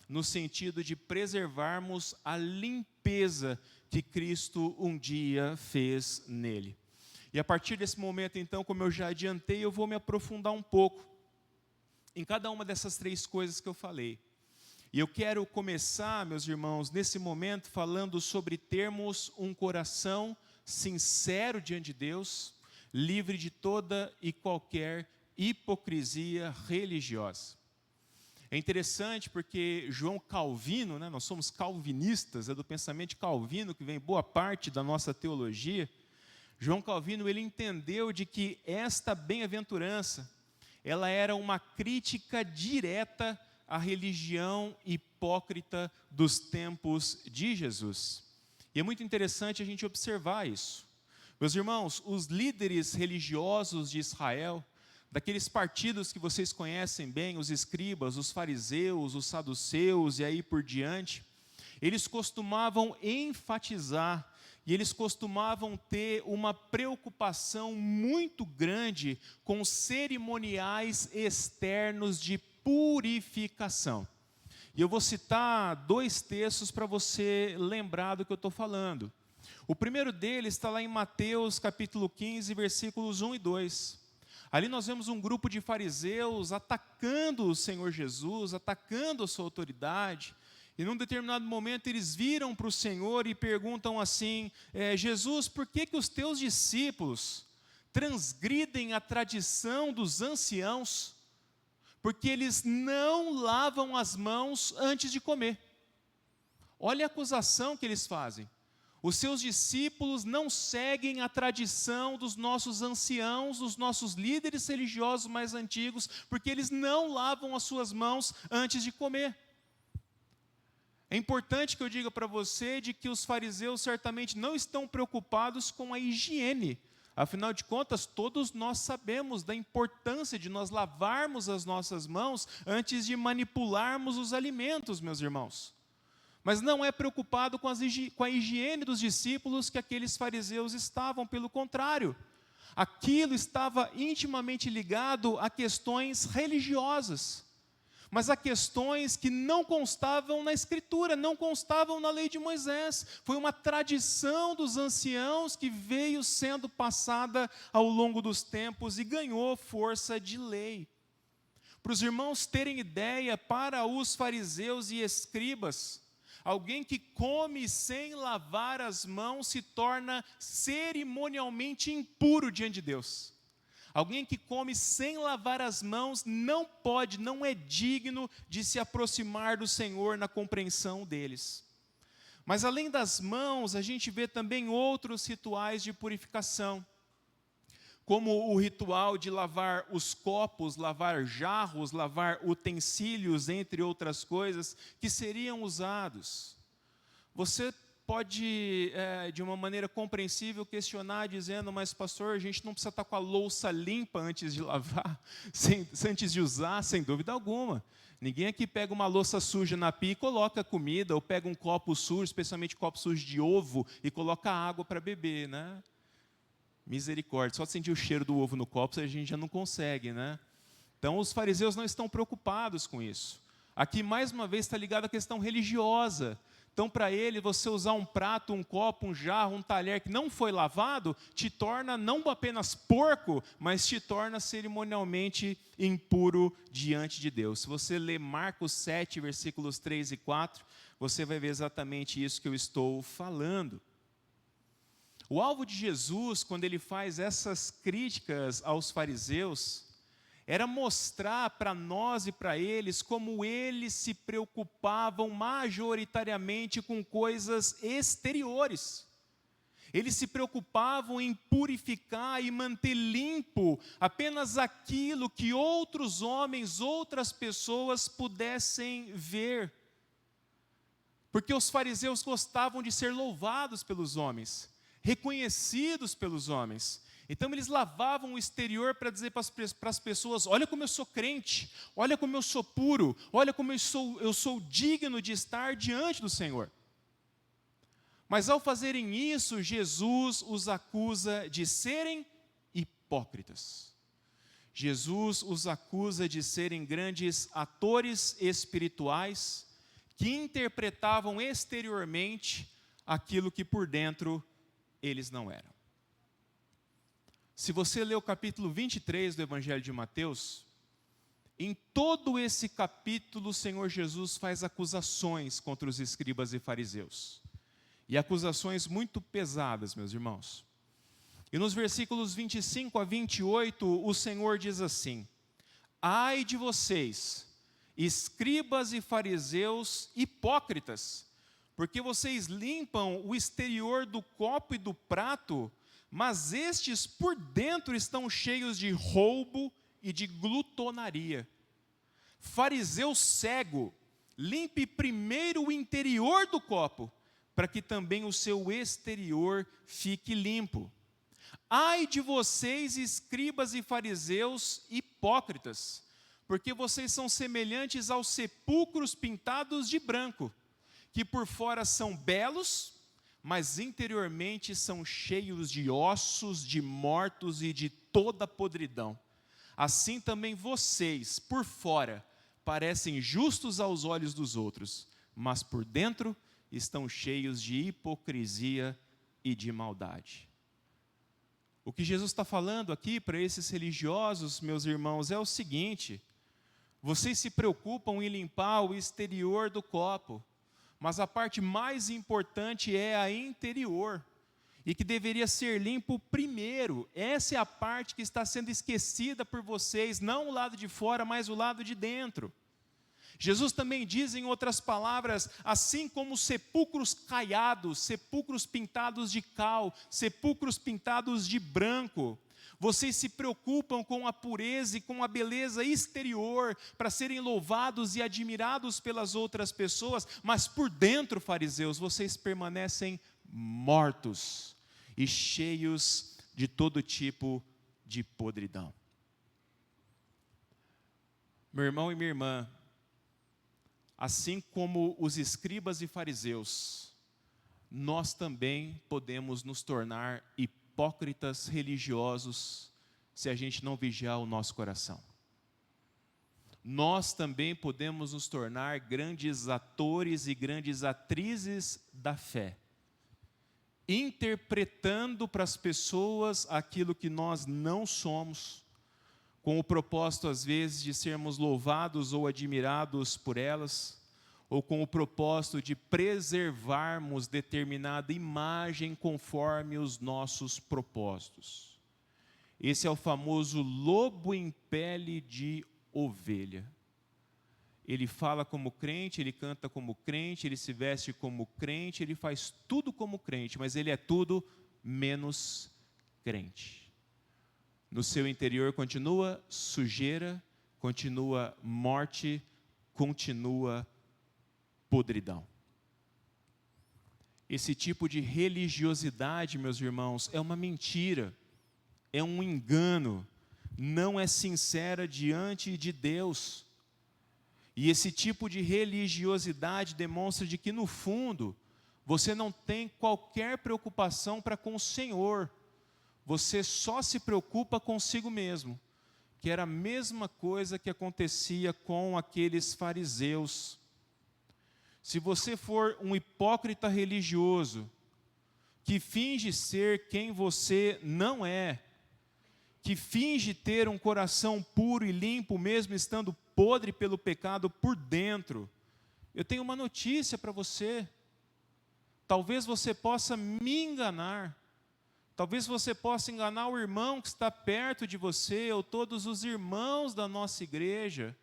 no sentido de preservarmos a limpeza que Cristo um dia fez nele. E a partir desse momento, então, como eu já adiantei, eu vou me aprofundar um pouco em cada uma dessas 3 coisas que eu falei. E eu quero começar, meus irmãos, nesse momento, falando sobre termos um coração sincero diante de Deus, livre de toda e qualquer hipocrisia religiosa. É interessante porque João Calvino, nós somos calvinistas, é do pensamento calvino que vem boa parte da nossa teologia. João Calvino, ele entendeu de que esta bem-aventurança, ela era uma crítica direta à religião hipócrita dos tempos de Jesus. E é muito interessante a gente observar isso. Meus irmãos, os líderes religiosos de Israel, daqueles partidos que vocês conhecem bem, os escribas, os fariseus, os saduceus e aí por diante, eles costumavam enfatizar e eles costumavam ter uma preocupação muito grande com cerimoniais externos de purificação. E eu vou citar 2 textos para você lembrar do que eu estou falando. O primeiro deles está lá em Mateus capítulo 15, versículos 1 e 2. Ali nós vemos um grupo de fariseus atacando o Senhor Jesus, atacando a sua autoridade. E num determinado momento eles viram para o Senhor e perguntam assim, Jesus, por que os teus discípulos transgridem a tradição dos anciãos? Porque eles não lavam as mãos antes de comer. Olha a acusação que eles fazem. Os seus discípulos não seguem a tradição dos nossos anciãos, dos nossos líderes religiosos mais antigos, porque eles não lavam as suas mãos antes de comer. É importante que eu diga para você de que os fariseus certamente não estão preocupados com a higiene. Afinal de contas, todos nós sabemos da importância de nós lavarmos as nossas mãos antes de manipularmos os alimentos, meus irmãos. Mas não é preocupado com a higiene dos discípulos que aqueles fariseus estavam, pelo contrário. Aquilo estava intimamente ligado a questões religiosas, mas a questões que não constavam na Escritura, não constavam na lei de Moisés. Foi uma tradição dos anciãos que veio sendo passada ao longo dos tempos e ganhou força de lei. Para os irmãos terem ideia, para os fariseus e escribas, alguém que come sem lavar as mãos se torna cerimonialmente impuro diante de Deus. Alguém que come sem lavar as mãos não é digno de se aproximar do Senhor na compreensão deles. Mas além das mãos, a gente vê também outros rituais de purificação, como o ritual de lavar os copos, lavar jarros, lavar utensílios, entre outras coisas, que seriam usados. Você pode, de uma maneira compreensível, questionar, dizendo, mas pastor, a gente não precisa estar com a louça limpa antes de lavar, antes de usar, sem dúvida alguma. Ninguém aqui pega uma louça suja na pia e coloca comida, ou pega um copo sujo, especialmente copo sujo de ovo, e coloca água para beber, né? Misericórdia, só de sentir o cheiro do ovo no copo a gente já não consegue, né? Então os fariseus não estão preocupados com isso. Aqui mais uma vez está ligado à questão religiosa. Então para ele, você usar um prato, um copo, um jarro, um talher que não foi lavado, te torna não apenas porco, mas te torna cerimonialmente impuro diante de Deus. Se você ler Marcos 7, versículos 3 e 4, você vai ver exatamente isso que eu estou falando. O alvo de Jesus, quando ele faz essas críticas aos fariseus, era mostrar para nós e para eles como eles se preocupavam majoritariamente com coisas exteriores. Eles se preocupavam em purificar e manter limpo apenas aquilo que outros homens, outras pessoas pudessem ver. Porque os fariseus gostavam de ser louvados pelos homens, reconhecidos pelos homens. Então eles lavavam o exterior para dizer para as pessoas, olha como eu sou crente, olha como eu sou puro, olha como eu sou digno de estar diante do Senhor. Mas ao fazerem isso, Jesus os acusa de serem hipócritas. Jesus os acusa de serem grandes atores espirituais que interpretavam exteriormente aquilo que por dentro eles não eram. Se você ler o capítulo 23 do Evangelho de Mateus, em todo esse capítulo o Senhor Jesus faz acusações contra os escribas e fariseus. E acusações muito pesadas, meus irmãos. E nos versículos 25 a 28, o Senhor diz assim: ai de vocês, escribas e fariseus hipócritas, porque vocês limpam o exterior do copo e do prato, mas estes por dentro estão cheios de roubo e de glutonaria. Fariseu cego, limpe primeiro o interior do copo, para que também o seu exterior fique limpo. Ai de vocês, escribas e fariseus hipócritas, porque vocês são semelhantes aos sepulcros pintados de branco, que por fora são belos, mas interiormente são cheios de ossos, de mortos e de toda podridão. Assim também vocês, por fora, parecem justos aos olhos dos outros, mas por dentro estão cheios de hipocrisia e de maldade. O que Jesus está falando aqui para esses religiosos, meus irmãos, é o seguinte: vocês se preocupam em limpar o exterior do copo, mas a parte mais importante é a interior, e que deveria ser limpo primeiro. Essa é a parte que está sendo esquecida por vocês, não o lado de fora, mas o lado de dentro. Jesus também diz, em outras palavras, assim como sepulcros caiados, sepulcros pintados de cal, sepulcros pintados de branco, vocês se preocupam com a pureza e com a beleza exterior para serem louvados e admirados pelas outras pessoas, mas por dentro, fariseus, vocês permanecem mortos e cheios de todo tipo de podridão. Meu irmão e minha irmã, assim como os escribas e fariseus, nós também podemos nos tornar hipócritas religiosos se a gente não vigiar o nosso coração. Nós também podemos nos tornar grandes atores e grandes atrizes da fé, interpretando para as pessoas aquilo que nós não somos, com o propósito, às vezes, de sermos louvados ou admirados por elas, ou com o propósito de preservarmos determinada imagem conforme os nossos propósitos. Esse é o famoso lobo em pele de ovelha. Ele fala como crente, ele canta como crente, ele se veste como crente, ele faz tudo como crente, mas ele é tudo menos crente. No seu interior continua sujeira, continua morte, continua podridão. Esse tipo de religiosidade, meus irmãos, é uma mentira, é um engano, não é sincera diante de Deus. E esse tipo de religiosidade demonstra de que, no fundo, você não tem qualquer preocupação para com o Senhor. Você só se preocupa consigo mesmo, que era a mesma coisa que acontecia com aqueles fariseus. Se você for um hipócrita religioso, que finge ser quem você não é, que finge ter um coração puro e limpo, mesmo estando podre pelo pecado por dentro, eu tenho uma notícia para você. Talvez você possa me enganar, talvez você possa enganar o irmão que está perto de você, ou todos os irmãos da nossa igreja,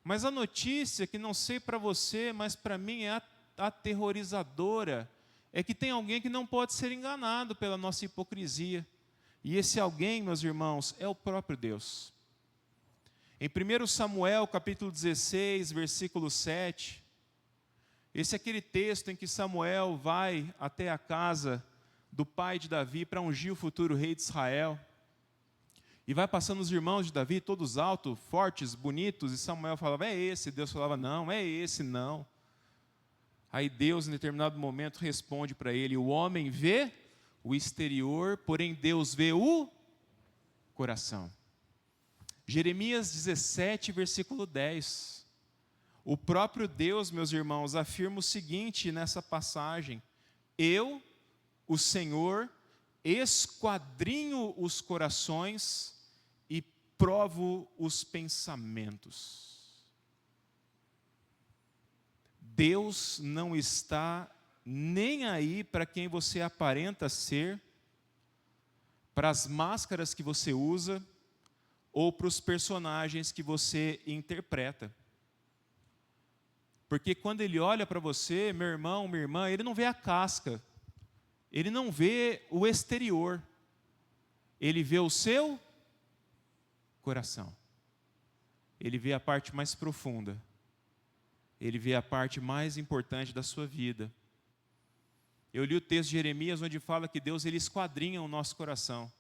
mas a notícia, que não sei para você, mas para mim é aterrorizadora, é que tem alguém que não pode ser enganado pela nossa hipocrisia. E esse alguém, meus irmãos, é o próprio Deus. Em 1 Samuel, capítulo 16, versículo 7, esse é aquele texto em que Samuel vai até a casa do pai de Davi para ungir o futuro rei de Israel. E vai passando os irmãos de Davi, todos altos, fortes, bonitos, e Samuel falava, é esse. Deus falava, não, é esse, não. Aí Deus, em determinado momento, responde para ele, o homem vê o exterior, porém Deus vê o coração. Jeremias 17, versículo 10. O próprio Deus, meus irmãos, afirma o seguinte nessa passagem, eu, o Senhor, esquadrinho os corações e provo os pensamentos. Deus não está nem aí para quem você aparenta ser, para as máscaras que você usa, ou para os personagens que você interpreta. Porque quando Ele olha para você, meu irmão, minha irmã, Ele não vê a casca, Ele não vê o exterior, Ele vê o seu coração. Ele vê a parte mais profunda, Ele vê a parte mais importante da sua vida. Eu li o texto de Jeremias, onde fala que Deus, Ele esquadrinha o nosso coração.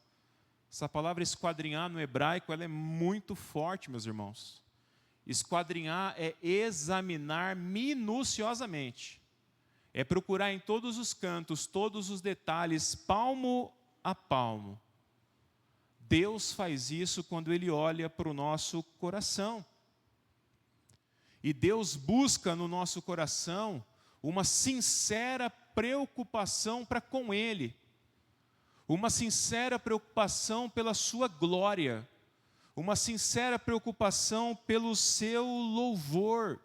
Essa palavra esquadrinhar no hebraico, ela é muito forte, meus irmãos. Esquadrinhar é examinar minuciosamente. É procurar em todos os cantos, todos os detalhes, palmo a palmo. Deus faz isso quando Ele olha para o nosso coração. E Deus busca no nosso coração uma sincera preocupação para com Ele, uma sincera preocupação pela sua glória, uma sincera preocupação pelo seu louvor.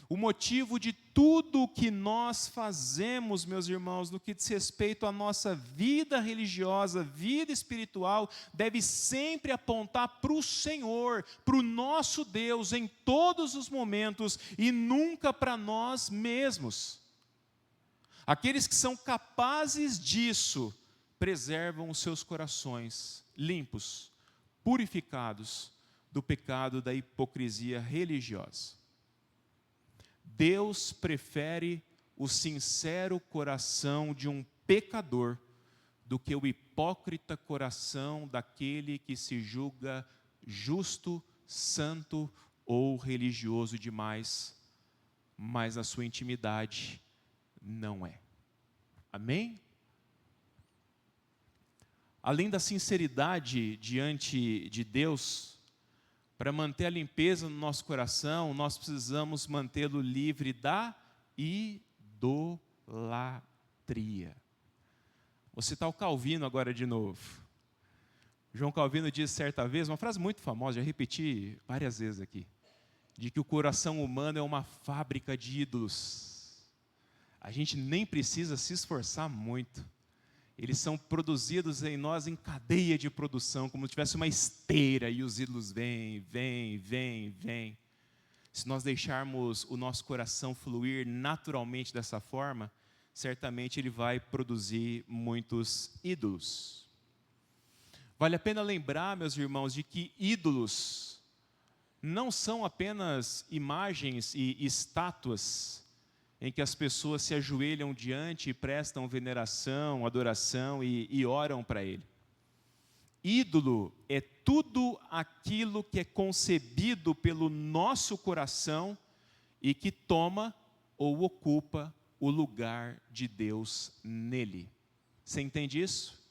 O motivo de tudo o que nós fazemos, meus irmãos, no que diz respeito à nossa vida religiosa, vida espiritual, deve sempre apontar para o Senhor, para o nosso Deus, em todos os momentos, e nunca para nós mesmos. Aqueles que são capazes disso, preservam os seus corações limpos, purificados do pecado da hipocrisia religiosa. Deus prefere o sincero coração de um pecador do que o hipócrita coração daquele que se julga justo, santo ou religioso demais, mas a sua intimidade não é. Amém? Além da sinceridade diante de Deus, para manter a limpeza no nosso coração, nós precisamos mantê-lo livre da idolatria. Vou citar o Calvino agora de novo. João Calvino disse certa vez, uma frase muito famosa, já repeti várias vezes aqui, de que o coração humano é uma fábrica de ídolos. A gente nem precisa se esforçar muito. Eles são produzidos em nós em cadeia de produção, como se tivesse uma esteira, e os ídolos vêm. Se nós deixarmos o nosso coração fluir naturalmente dessa forma, certamente ele vai produzir muitos ídolos. Vale a pena lembrar, meus irmãos, de que ídolos não são apenas imagens e estátuas em que as pessoas se ajoelham diante e prestam veneração, adoração e oram para ele. Ídolo é tudo aquilo que é concebido pelo nosso coração e que toma ou ocupa o lugar de Deus nele. Você entende isso?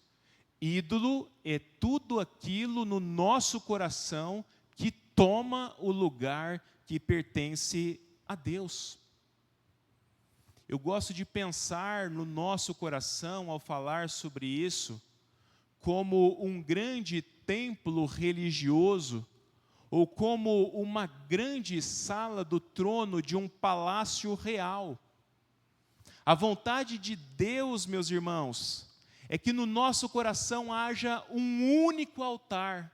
Ídolo é tudo aquilo no nosso coração que toma o lugar que pertence a Deus. Eu gosto de pensar no nosso coração, ao falar sobre isso, como um grande templo religioso, ou como uma grande sala do trono de um palácio real. A vontade de Deus, meus irmãos, é que no nosso coração haja um único altar,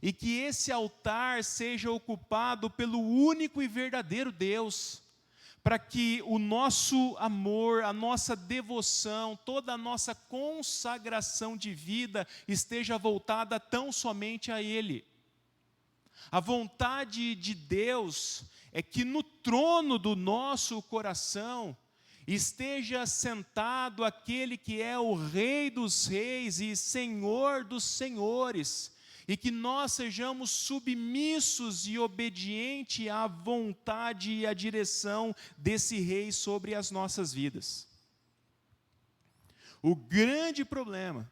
e que esse altar seja ocupado pelo único e verdadeiro Deus, para que o nosso amor, a nossa devoção, toda a nossa consagração de vida esteja voltada tão somente a Ele. A vontade de Deus é que no trono do nosso coração esteja sentado aquele que é o Rei dos Reis e Senhor dos Senhores, e que nós sejamos submissos e obedientes à vontade e à direção desse Rei sobre as nossas vidas. O grande problema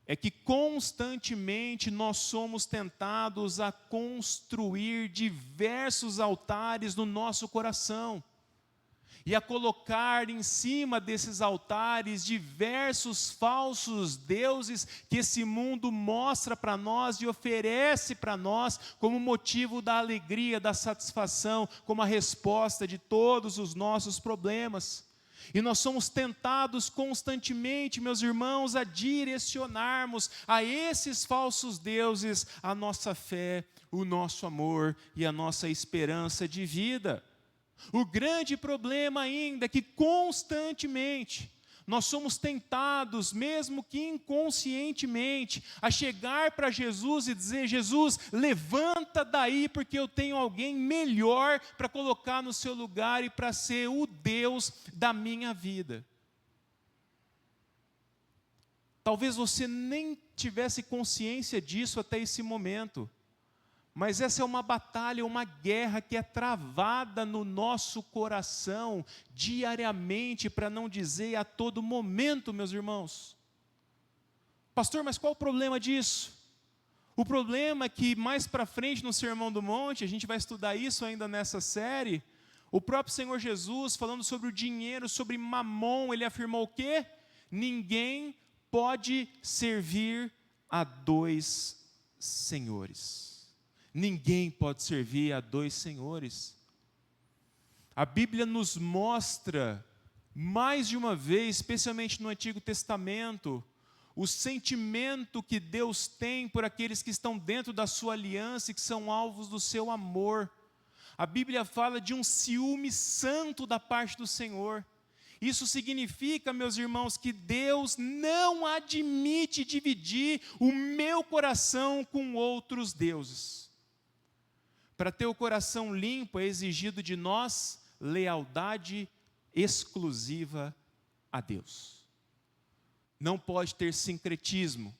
é que constantemente nós somos tentados a construir diversos altares no nosso coração, e a colocar em cima desses altares diversos falsos deuses que esse mundo mostra para nós e oferece para nós como motivo da alegria, da satisfação, como a resposta de todos os nossos problemas. E nós somos tentados constantemente, meus irmãos, a direcionarmos a esses falsos deuses a nossa fé, o nosso amor e a nossa esperança de vida. O grande problema ainda é que constantemente nós somos tentados, mesmo que inconscientemente, a chegar para Jesus e dizer: Jesus, levanta daí, porque eu tenho alguém melhor para colocar no seu lugar e para ser o Deus da minha vida. Talvez você nem tivesse consciência disso até esse momento, mas essa é uma batalha, uma guerra que é travada no nosso coração diariamente, para não dizer a todo momento, meus irmãos. Pastor, mas qual o problema disso? O problema é que mais para frente no Sermão do Monte, a gente vai estudar isso ainda nessa série, O próprio Senhor Jesus, falando sobre o dinheiro, sobre mamon, ele afirmou o quê? Ninguém pode servir a dois senhores. Ninguém pode servir a dois senhores. A Bíblia nos mostra, mais de uma vez, especialmente no Antigo Testamento, o sentimento que Deus tem por aqueles que estão dentro da sua aliança e que são alvos do seu amor. A Bíblia fala de um ciúme santo da parte do Senhor. Isso significa, meus irmãos, que Deus não admite dividir o meu coração com outros deuses. Para ter o coração limpo é exigido de nós lealdade exclusiva a Deus. Não pode ter sincretismo,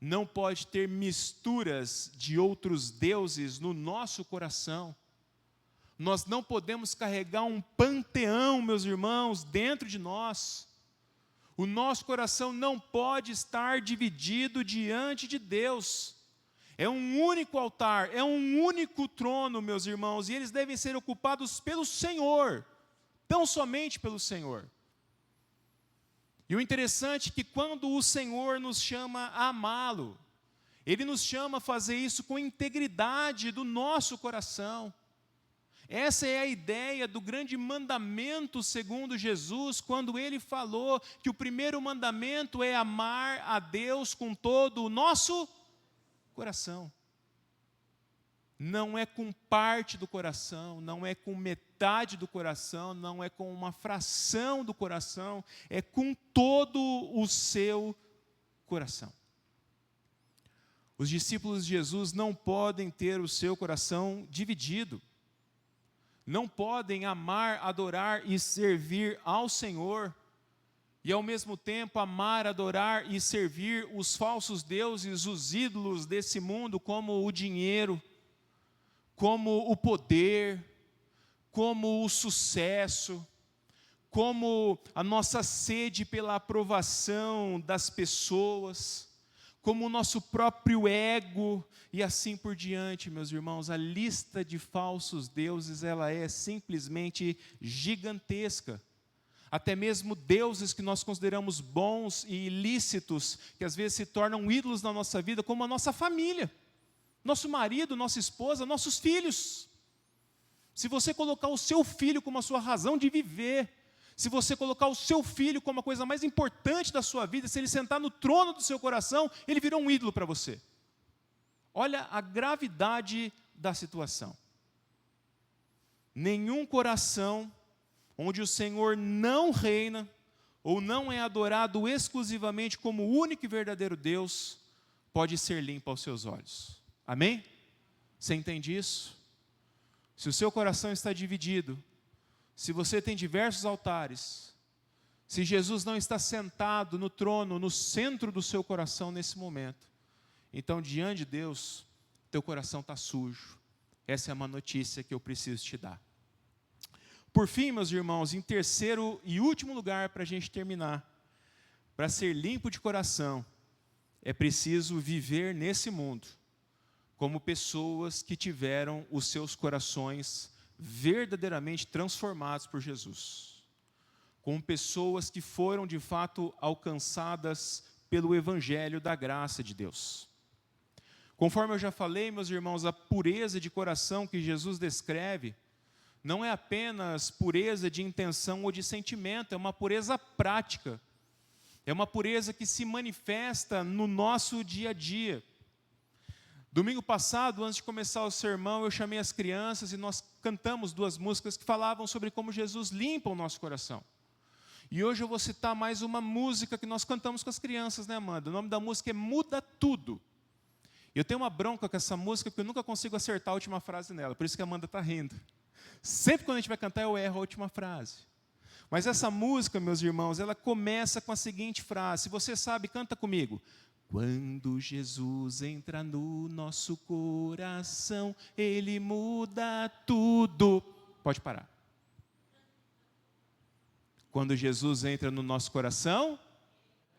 não pode ter misturas de outros deuses no nosso coração. Nós não podemos carregar um panteão, meus irmãos, dentro de nós. O nosso coração não pode estar dividido diante de Deus. É um único altar, é um único trono, meus irmãos, e eles devem ser ocupados pelo Senhor, tão somente pelo Senhor. E o interessante é que quando o Senhor nos chama a amá-lo, Ele nos chama a fazer isso com integridade do nosso coração. Essa é a ideia do grande mandamento segundo Jesus, quando Ele falou que o primeiro mandamento é amar a Deus com todo o nosso coração. Não é com parte do coração, não é com metade do coração, não é com uma fração do coração, é com todo o seu coração. Os discípulos de Jesus não podem ter o seu coração dividido. Não podem amar, adorar e servir ao Senhor e ao mesmo tempo amar, adorar e servir os falsos deuses, os ídolos desse mundo, como o dinheiro, como o poder, como o sucesso, como a nossa sede pela aprovação das pessoas, como o nosso próprio ego e assim por diante, meus irmãos. A lista de falsos deuses, ela é simplesmente gigantesca. Até mesmo deuses que nós consideramos bons e ilícitos, que às vezes se tornam ídolos na nossa vida, como a nossa família, nosso marido, nossa esposa, nossos filhos. Se você colocar o seu filho como a sua razão de viver, se você colocar o seu filho como a coisa mais importante da sua vida, se ele sentar no trono do seu coração, ele virou um ídolo para você. Olha a gravidade da situação. Nenhum coração onde o Senhor não reina, ou não é adorado exclusivamente como o único e verdadeiro Deus, pode ser limpo aos seus olhos. Amém? Você entende isso? Se o seu coração está dividido, se você tem diversos altares, se Jesus não está sentado no trono, no centro do seu coração nesse momento, então diante de Deus, teu coração está sujo. Essa é uma notícia que eu preciso te dar. Por fim, meus irmãos, em terceiro e último lugar, para a gente terminar, para ser limpo de coração, é preciso viver nesse mundo como pessoas que tiveram os seus corações verdadeiramente transformados por Jesus, como pessoas que foram de fato alcançadas pelo Evangelho da graça de Deus. Conforme eu já falei, meus irmãos, a pureza de coração que Jesus descreve não é apenas pureza de intenção ou de sentimento, é uma pureza prática, é uma pureza que se manifesta no nosso dia a dia. Domingo passado, antes de começar o sermão, eu chamei as crianças e nós cantamos 2 músicas que falavam sobre como Jesus limpa o nosso coração. E hoje eu vou citar mais uma música que nós cantamos com as crianças, né, Amanda? O nome da música é Muda Tudo. Eu tenho uma bronca com essa música porque eu nunca consigo acertar a última frase nela, por isso que a Amanda está rindo. Sempre quando a gente vai cantar, eu erro a última frase. Mas essa música, meus irmãos, ela começa com a seguinte frase. Se você sabe, canta comigo. Quando Jesus entra no nosso coração, Ele muda tudo. Pode parar. Quando Jesus entra no nosso coração,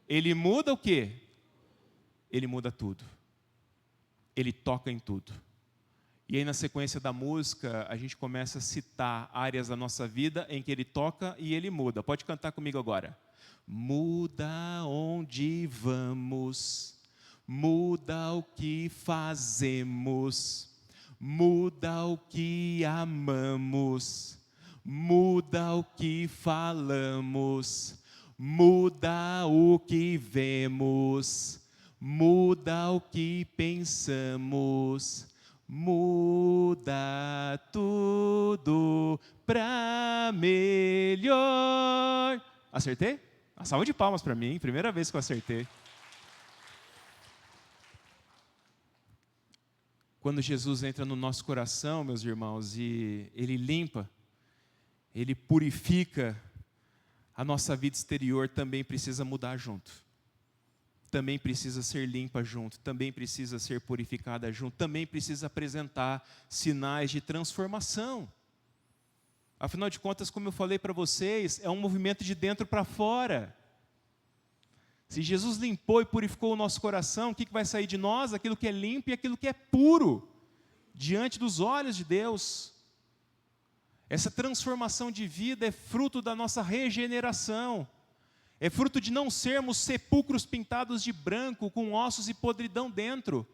Ele muda o quê? Ele muda tudo. Ele toca em tudo. E aí, na sequência da música, a gente começa a citar áreas da nossa vida em que Ele toca e Ele muda. Pode cantar comigo agora. Muda onde vamos, muda o que fazemos, muda o que amamos, muda o que falamos, muda o que vemos, muda o que pensamos, muda tudo pra melhor. Acertei? Uma salva de palmas para mim, primeira vez que eu acertei. Quando Jesus entra no nosso coração, meus irmãos, e Ele limpa, Ele purifica, a nossa vida exterior também precisa mudar junto. Também precisa ser limpa junto, também precisa ser purificada junto, também precisa apresentar sinais de transformação. Afinal de contas, como eu falei para vocês, é um movimento de dentro para fora. Se Jesus limpou e purificou o nosso coração, o que vai sair de nós? Aquilo que é limpo e aquilo que é puro, diante dos olhos de Deus. Essa transformação de vida é fruto da nossa regeneração. É fruto de não sermos sepulcros pintados de branco, com ossos e podridão dentro.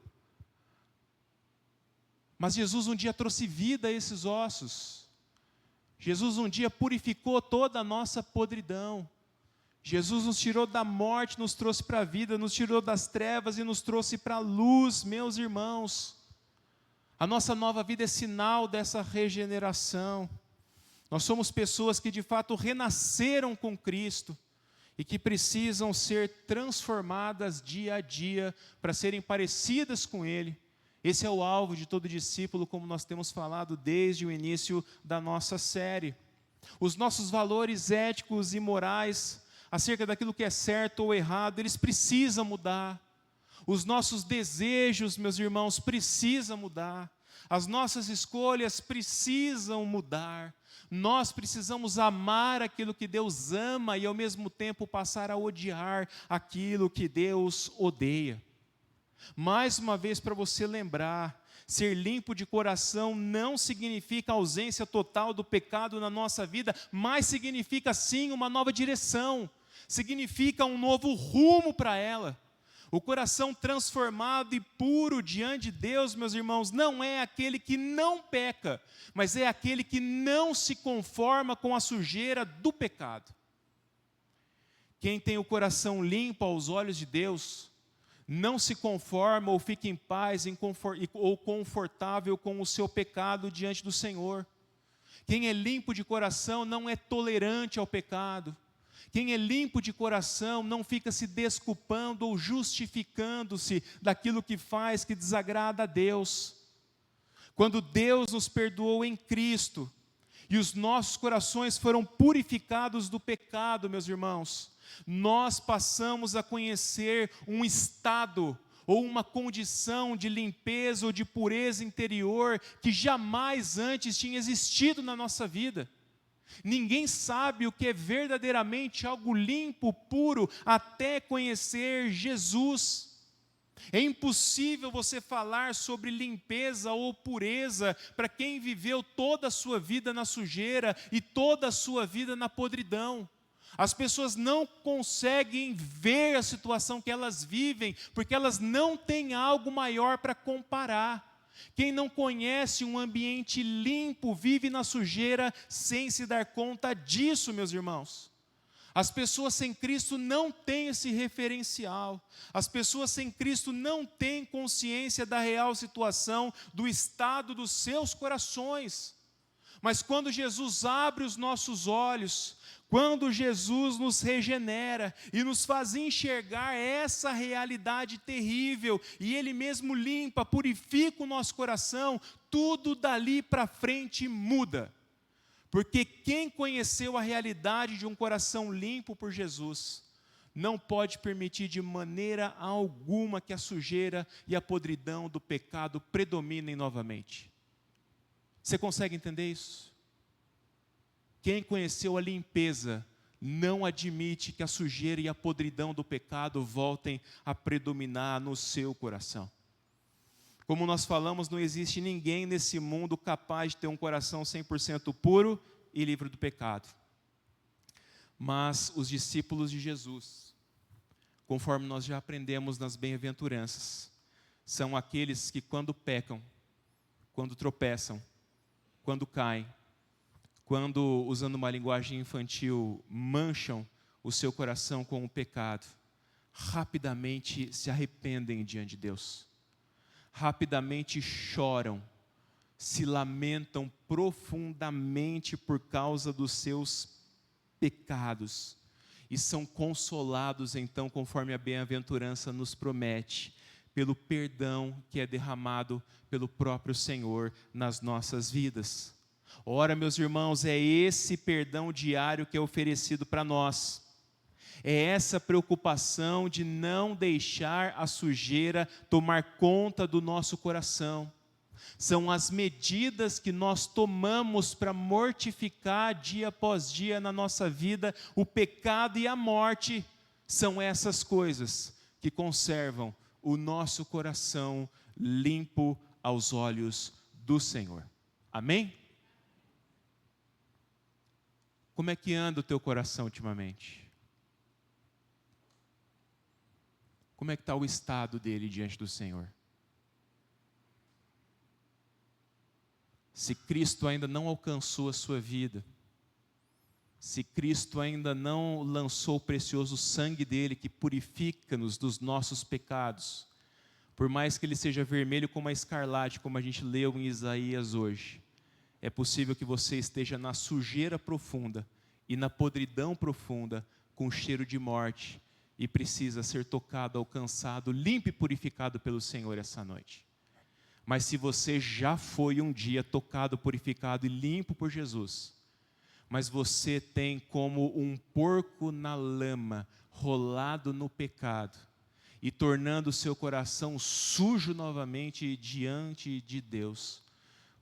Mas Jesus um dia trouxe vida a esses ossos. Jesus um dia purificou toda a nossa podridão. Jesus nos tirou da morte, nos trouxe para a vida, nos tirou das trevas e nos trouxe para a luz, meus irmãos. A nossa nova vida é sinal dessa regeneração. Nós somos pessoas que de fato renasceram com Cristo e que precisam ser transformadas dia a dia para serem parecidas com Ele. Esse é o alvo de todo discípulo, como nós temos falado desde o início da nossa série. Os nossos valores éticos e morais, acerca daquilo que é certo ou errado, eles precisam mudar. Os nossos desejos, meus irmãos, precisam mudar. As nossas escolhas precisam mudar. Nós precisamos amar aquilo que Deus ama e, ao mesmo tempo, passar a odiar aquilo que Deus odeia. Mais uma vez, para você lembrar, ser limpo de coração não significa ausência total do pecado na nossa vida, mas significa sim uma nova direção, significa um novo rumo para ela. O coração transformado e puro diante de Deus, meus irmãos, não é aquele que não peca, mas é aquele que não se conforma com a sujeira do pecado. Quem tem o coração limpo aos olhos de Deus, não se conforma ou fica em paz ou confortável com o seu pecado diante do Senhor. Quem é limpo de coração não é tolerante ao pecado. Quem é limpo de coração não fica se desculpando ou justificando-se daquilo que faz que desagrada a Deus. Quando Deus nos perdoou em Cristo e os nossos corações foram purificados do pecado, meus irmãos, nós passamos a conhecer um estado ou uma condição de limpeza ou de pureza interior que jamais antes tinha existido na nossa vida. Ninguém sabe o que é verdadeiramente algo limpo, puro, até conhecer Jesus. É impossível você falar sobre limpeza ou pureza para quem viveu toda a sua vida na sujeira e toda a sua vida na podridão. As pessoas não conseguem ver a situação que elas vivem, porque elas não têm algo maior para comparar. Quem não conhece um ambiente limpo, vive na sujeira sem se dar conta disso, meus irmãos. As pessoas sem Cristo não têm esse referencial. As pessoas sem Cristo não têm consciência da real situação, do estado dos seus corações. Mas quando Jesus abre os nossos olhos, quando Jesus nos regenera e nos faz enxergar essa realidade terrível, e Ele mesmo limpa, purifica o nosso coração, tudo dali para frente muda. Porque quem conheceu a realidade de um coração limpo por Jesus, não pode permitir de maneira alguma que a sujeira e a podridão do pecado predominem novamente. Você consegue entender isso? Quem conheceu a limpeza não admite que a sujeira e a podridão do pecado voltem a predominar no seu coração. Como nós falamos, não existe ninguém nesse mundo capaz de ter um coração 100% puro e livre do pecado. Mas os discípulos de Jesus, conforme nós já aprendemos nas bem-aventuranças, são aqueles que quando pecam, quando tropeçam, quando caem, quando, usando uma linguagem infantil, mancham o seu coração com o pecado, rapidamente se arrependem diante de Deus. Rapidamente choram, se lamentam profundamente por causa dos seus pecados e são consolados então, conforme a bem-aventurança nos promete, pelo perdão que é derramado pelo próprio Senhor nas nossas vidas. Ora, meus irmãos, é esse perdão diário que é oferecido para nós. É essa preocupação de não deixar a sujeira tomar conta do nosso coração. São as medidas que nós tomamos para mortificar dia após dia na nossa vida o pecado e a morte. São essas coisas que conservam o nosso coração limpo aos olhos do Senhor. Amém? Como é que anda o teu coração ultimamente? Como é que está o estado dele diante do Senhor? Se Cristo ainda não alcançou a sua vida, se Cristo ainda não lançou o precioso sangue dele que purifica-nos dos nossos pecados, por mais que ele seja vermelho como a escarlate, como a gente leu em Isaías hoje, é possível que você esteja na sujeira profunda e na podridão profunda, com cheiro de morte, e precisa ser tocado, alcançado, limpo e purificado pelo Senhor essa noite. Mas se você já foi um dia tocado, purificado e limpo por Jesus, mas você tem como um porco na lama, rolado no pecado, e tornando o seu coração sujo novamente diante de Deus,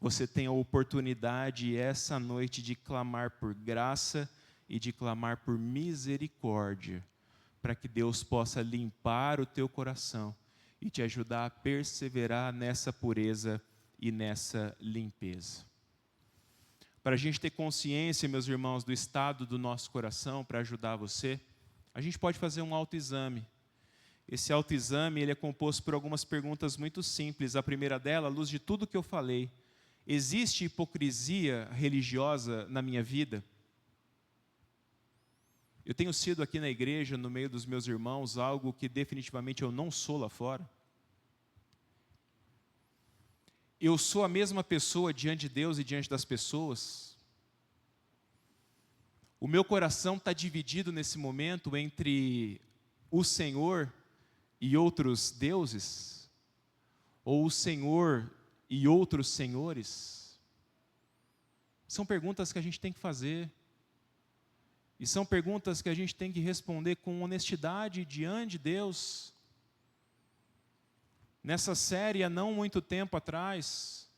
você tem a oportunidade essa noite de clamar por graça e de clamar por misericórdia, para que Deus possa limpar o teu coração e te ajudar a perseverar nessa pureza e nessa limpeza. Para a gente ter consciência, meus irmãos, do estado do nosso coração, para ajudar você, a gente pode fazer um autoexame. Esse autoexame ele é composto por algumas perguntas muito simples. A primeira dela, à luz de tudo que eu falei: existe hipocrisia religiosa na minha vida? Eu tenho sido aqui na igreja, no meio dos meus irmãos, algo que definitivamente eu não sou lá fora? Eu sou a mesma pessoa diante de Deus e diante das pessoas? O meu coração está dividido nesse momento entre o Senhor e outros deuses? Ou o Senhor e outros senhores? São perguntas que a gente tem que fazer. E são perguntas que a gente tem que responder com honestidade diante de Deus. Nessa série, há não muito tempo atrás,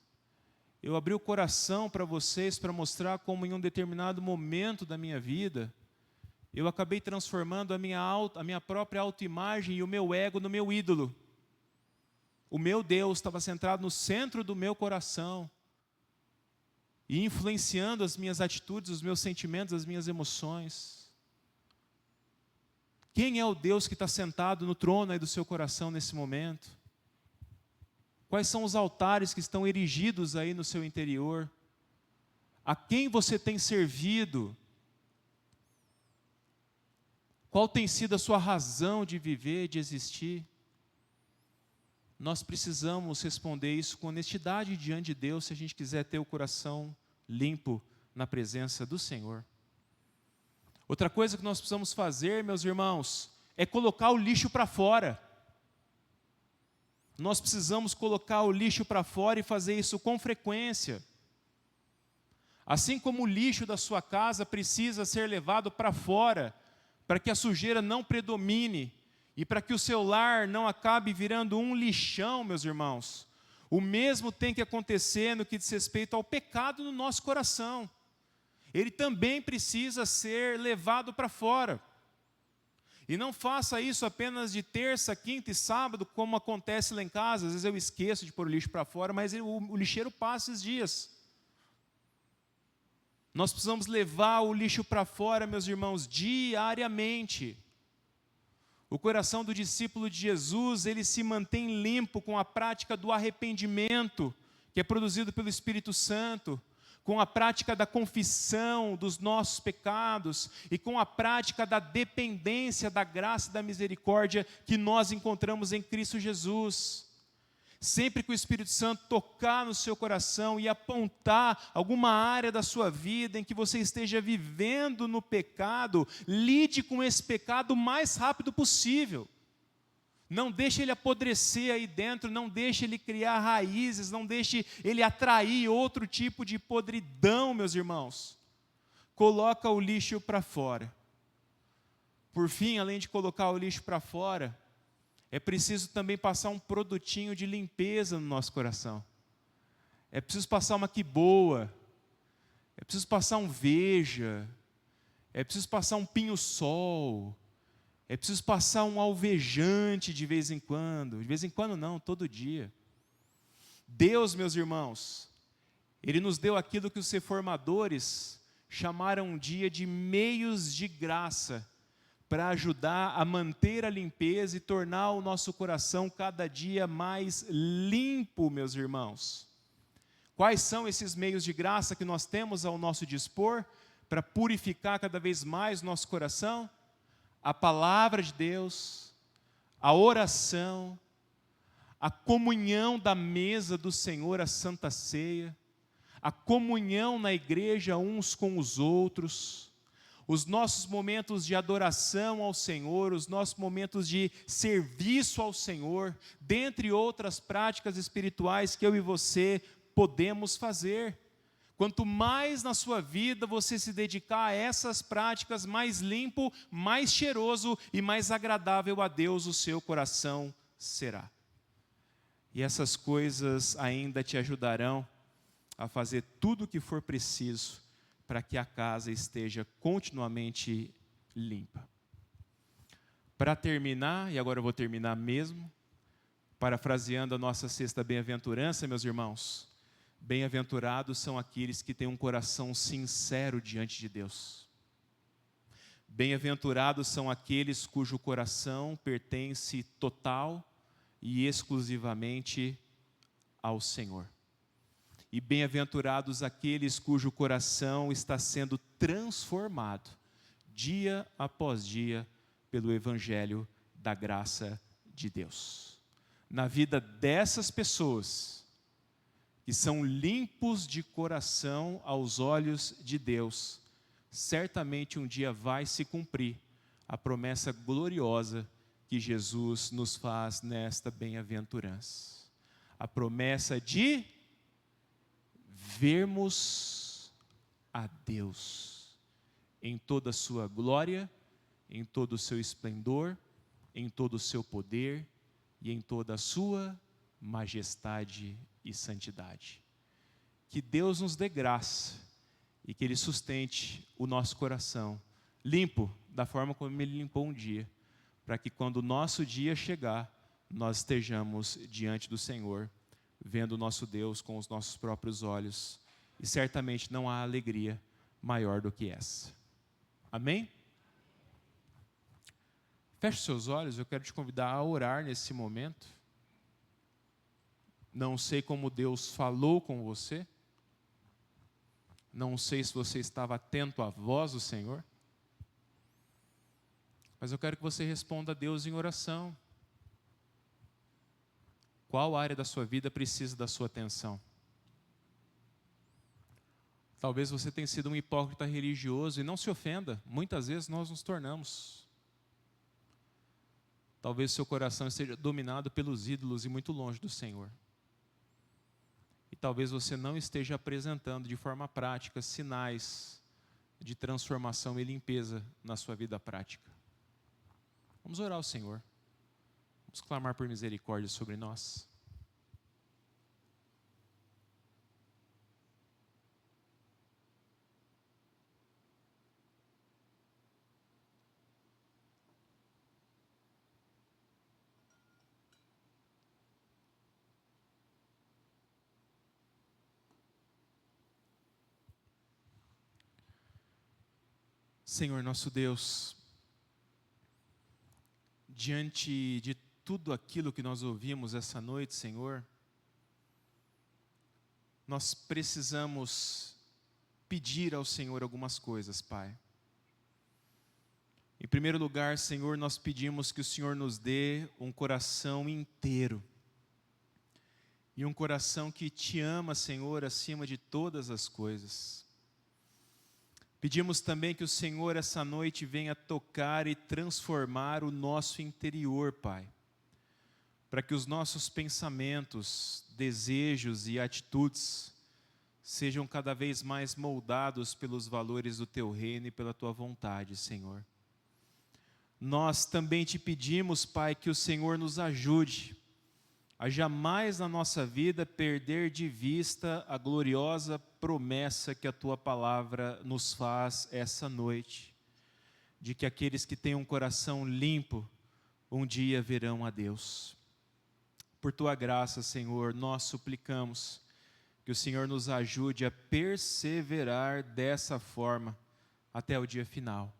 eu abri o coração para vocês para mostrar como em um determinado momento da minha vida, eu acabei transformando a minha própria autoimagem e o meu ego no meu ídolo. O meu Deus estava centrado no centro do meu coração e influenciando as minhas atitudes, os meus sentimentos, as minhas emoções. Quem é o Deus que está sentado no trono aí do seu coração nesse momento? Quais são os altares que estão erigidos aí no seu interior? A quem você tem servido? Qual tem sido a sua razão de viver, de existir? Nós precisamos responder isso com honestidade diante de Deus, se a gente quiser ter o coração limpo na presença do Senhor. Outra coisa que nós precisamos fazer, meus irmãos, é colocar o lixo para fora. Nós precisamos colocar o lixo para fora e fazer isso com frequência. Assim como o lixo da sua casa precisa ser levado para fora, para que a sujeira não predomine, e para que o seu lar não acabe virando um lixão, meus irmãos, o mesmo tem que acontecer no que diz respeito ao pecado no nosso coração. Ele também precisa ser levado para fora. E não faça isso apenas de terça, quinta e sábado, como acontece lá em casa. Às vezes eu esqueço de pôr o lixo para fora, mas o lixeiro passa esses dias. Nós precisamos levar o lixo para fora, meus irmãos, diariamente. O coração do discípulo de Jesus, ele se mantém limpo com a prática do arrependimento, que é produzido pelo Espírito Santo, com a prática da confissão dos nossos pecados e com a prática da dependência da graça e da misericórdia que nós encontramos em Cristo Jesus. Sempre que o Espírito Santo tocar no seu coração e apontar alguma área da sua vida em que você esteja vivendo no pecado, lide com esse pecado o mais rápido possível. Não deixe ele apodrecer aí dentro, não deixe ele criar raízes, não deixe ele atrair outro tipo de podridão, meus irmãos. Coloca o lixo para fora. Por fim, além de colocar o lixo para fora, é preciso também passar um produtinho de limpeza no nosso coração. É preciso passar uma que boa, é preciso passar um Veja, é preciso passar um pinho-sol, é preciso passar um alvejante de vez em quando não, todo dia. Deus, meus irmãos, Ele nos deu aquilo que os reformadores chamaram um dia de meios de graça, para ajudar a manter a limpeza e tornar o nosso coração cada dia mais limpo, meus irmãos. Quais são esses meios de graça que nós temos ao nosso dispor para purificar cada vez mais o nosso coração? A palavra de Deus, a oração, a comunhão da mesa do Senhor, a Santa Ceia, a comunhão na igreja uns com os outros, os nossos momentos de adoração ao Senhor, os nossos momentos de serviço ao Senhor, dentre outras práticas espirituais que eu e você podemos fazer. Quanto mais na sua vida você se dedicar a essas práticas, mais limpo, mais cheiroso e mais agradável a Deus o seu coração será. E essas coisas ainda te ajudarão a fazer tudo o que for preciso para que a casa esteja continuamente limpa. Para terminar, e agora eu vou terminar mesmo, parafraseando a nossa sexta bem-aventurança, meus irmãos, bem-aventurados são aqueles que têm um coração sincero diante de Deus. Bem-aventurados são aqueles cujo coração pertence total e exclusivamente ao Senhor. E bem-aventurados aqueles cujo coração está sendo transformado, dia após dia, pelo Evangelho da graça de Deus. Na vida dessas pessoas, que são limpos de coração aos olhos de Deus, certamente um dia vai se cumprir a promessa gloriosa que Jesus nos faz nesta bem-aventurança. A promessa de vermos a Deus em toda a sua glória, em todo o seu esplendor, em todo o seu poder e em toda a sua majestade e santidade. Que Deus nos dê graça e que Ele sustente o nosso coração limpo da forma como Ele limpou um dia, para que quando o nosso dia chegar, nós estejamos diante do Senhor, vendo o nosso Deus com os nossos próprios olhos, e certamente não há alegria maior do que essa. Amém? Feche seus olhos, eu quero te convidar a orar nesse momento. Não sei como Deus falou com você, não sei se você estava atento à voz do Senhor, mas eu quero que você responda a Deus em oração. Qual área da sua vida precisa da sua atenção? Talvez você tenha sido um hipócrita religioso, e não se ofenda, muitas vezes nós nos tornamos. Talvez seu coração esteja dominado pelos ídolos e muito longe do Senhor. E talvez você não esteja apresentando de forma prática sinais de transformação e limpeza na sua vida prática. Vamos orar ao Senhor. Vamos clamar por misericórdia sobre nós. Senhor nosso Deus, diante de tudo aquilo que nós ouvimos essa noite, Senhor, nós precisamos pedir ao Senhor algumas coisas, Pai. Em primeiro lugar, Senhor, nós pedimos que o Senhor nos dê um coração inteiro. E um coração que te ama, Senhor, acima de todas as coisas. Pedimos também que o Senhor, essa noite, venha tocar e transformar o nosso interior, Pai. Para que os nossos pensamentos, desejos e atitudes sejam cada vez mais moldados pelos valores do Teu reino e pela Tua vontade, Senhor. Nós também te pedimos, Pai, que o Senhor nos ajude a jamais na nossa vida perder de vista a gloriosa promessa que a Tua palavra nos faz essa noite, de que aqueles que têm um coração limpo, um dia verão a Deus. Por Tua graça, Senhor, nós suplicamos que o Senhor nos ajude a perseverar dessa forma até o dia final,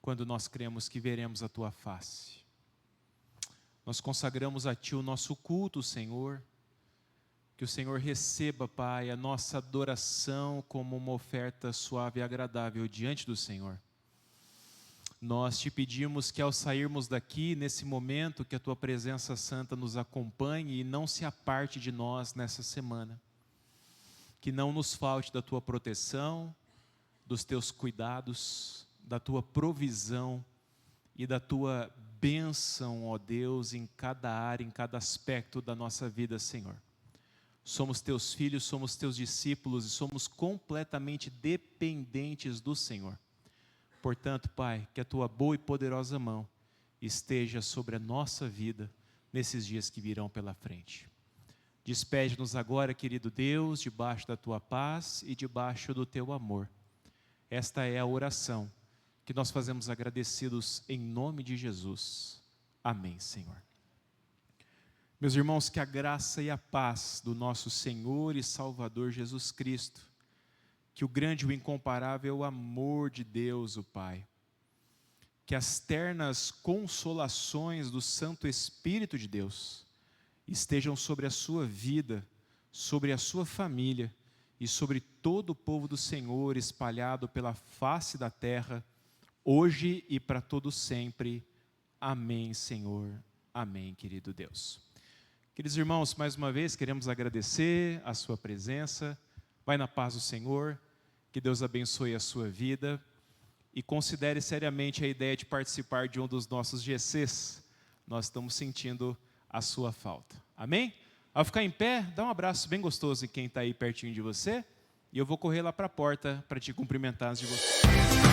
quando nós cremos que veremos a Tua face. Nós consagramos a Ti o nosso culto, Senhor. Que o Senhor receba, Pai, a nossa adoração como uma oferta suave e agradável diante do Senhor. Nós Te pedimos que ao sairmos daqui, nesse momento, que a Tua presença santa nos acompanhe e não se aparte de nós nessa semana. Que não nos falte da Tua proteção, dos Teus cuidados, da Tua provisão e da Tua bênção, ó Deus, em cada área, em cada aspecto da nossa vida, Senhor. Somos Teus filhos, somos Teus discípulos e somos completamente dependentes do Senhor. Portanto, Pai, que a Tua boa e poderosa mão esteja sobre a nossa vida nesses dias que virão pela frente. Despede-nos agora, querido Deus, debaixo da Tua paz e debaixo do Teu amor. Esta é a oração que nós fazemos agradecidos em nome de Jesus. Amém, Senhor. Meus irmãos, que a graça e a paz do nosso Senhor e Salvador Jesus Cristo, que o grande e o incomparável amor de Deus, o Pai, que as ternas consolações do Santo Espírito de Deus estejam sobre a sua vida, sobre a sua família e sobre todo o povo do Senhor espalhado pela face da terra, hoje e para todo sempre. Amém, Senhor. Amém, querido Deus. Queridos irmãos, mais uma vez queremos agradecer a sua presença. Vai na paz do Senhor, que Deus abençoe a sua vida e considere seriamente a ideia de participar de um dos nossos GCs. Nós estamos sentindo a sua falta. Amém? Ao ficar em pé, dá um abraço bem gostoso em quem está aí pertinho de você e eu vou correr lá para a porta para te cumprimentar antes de você.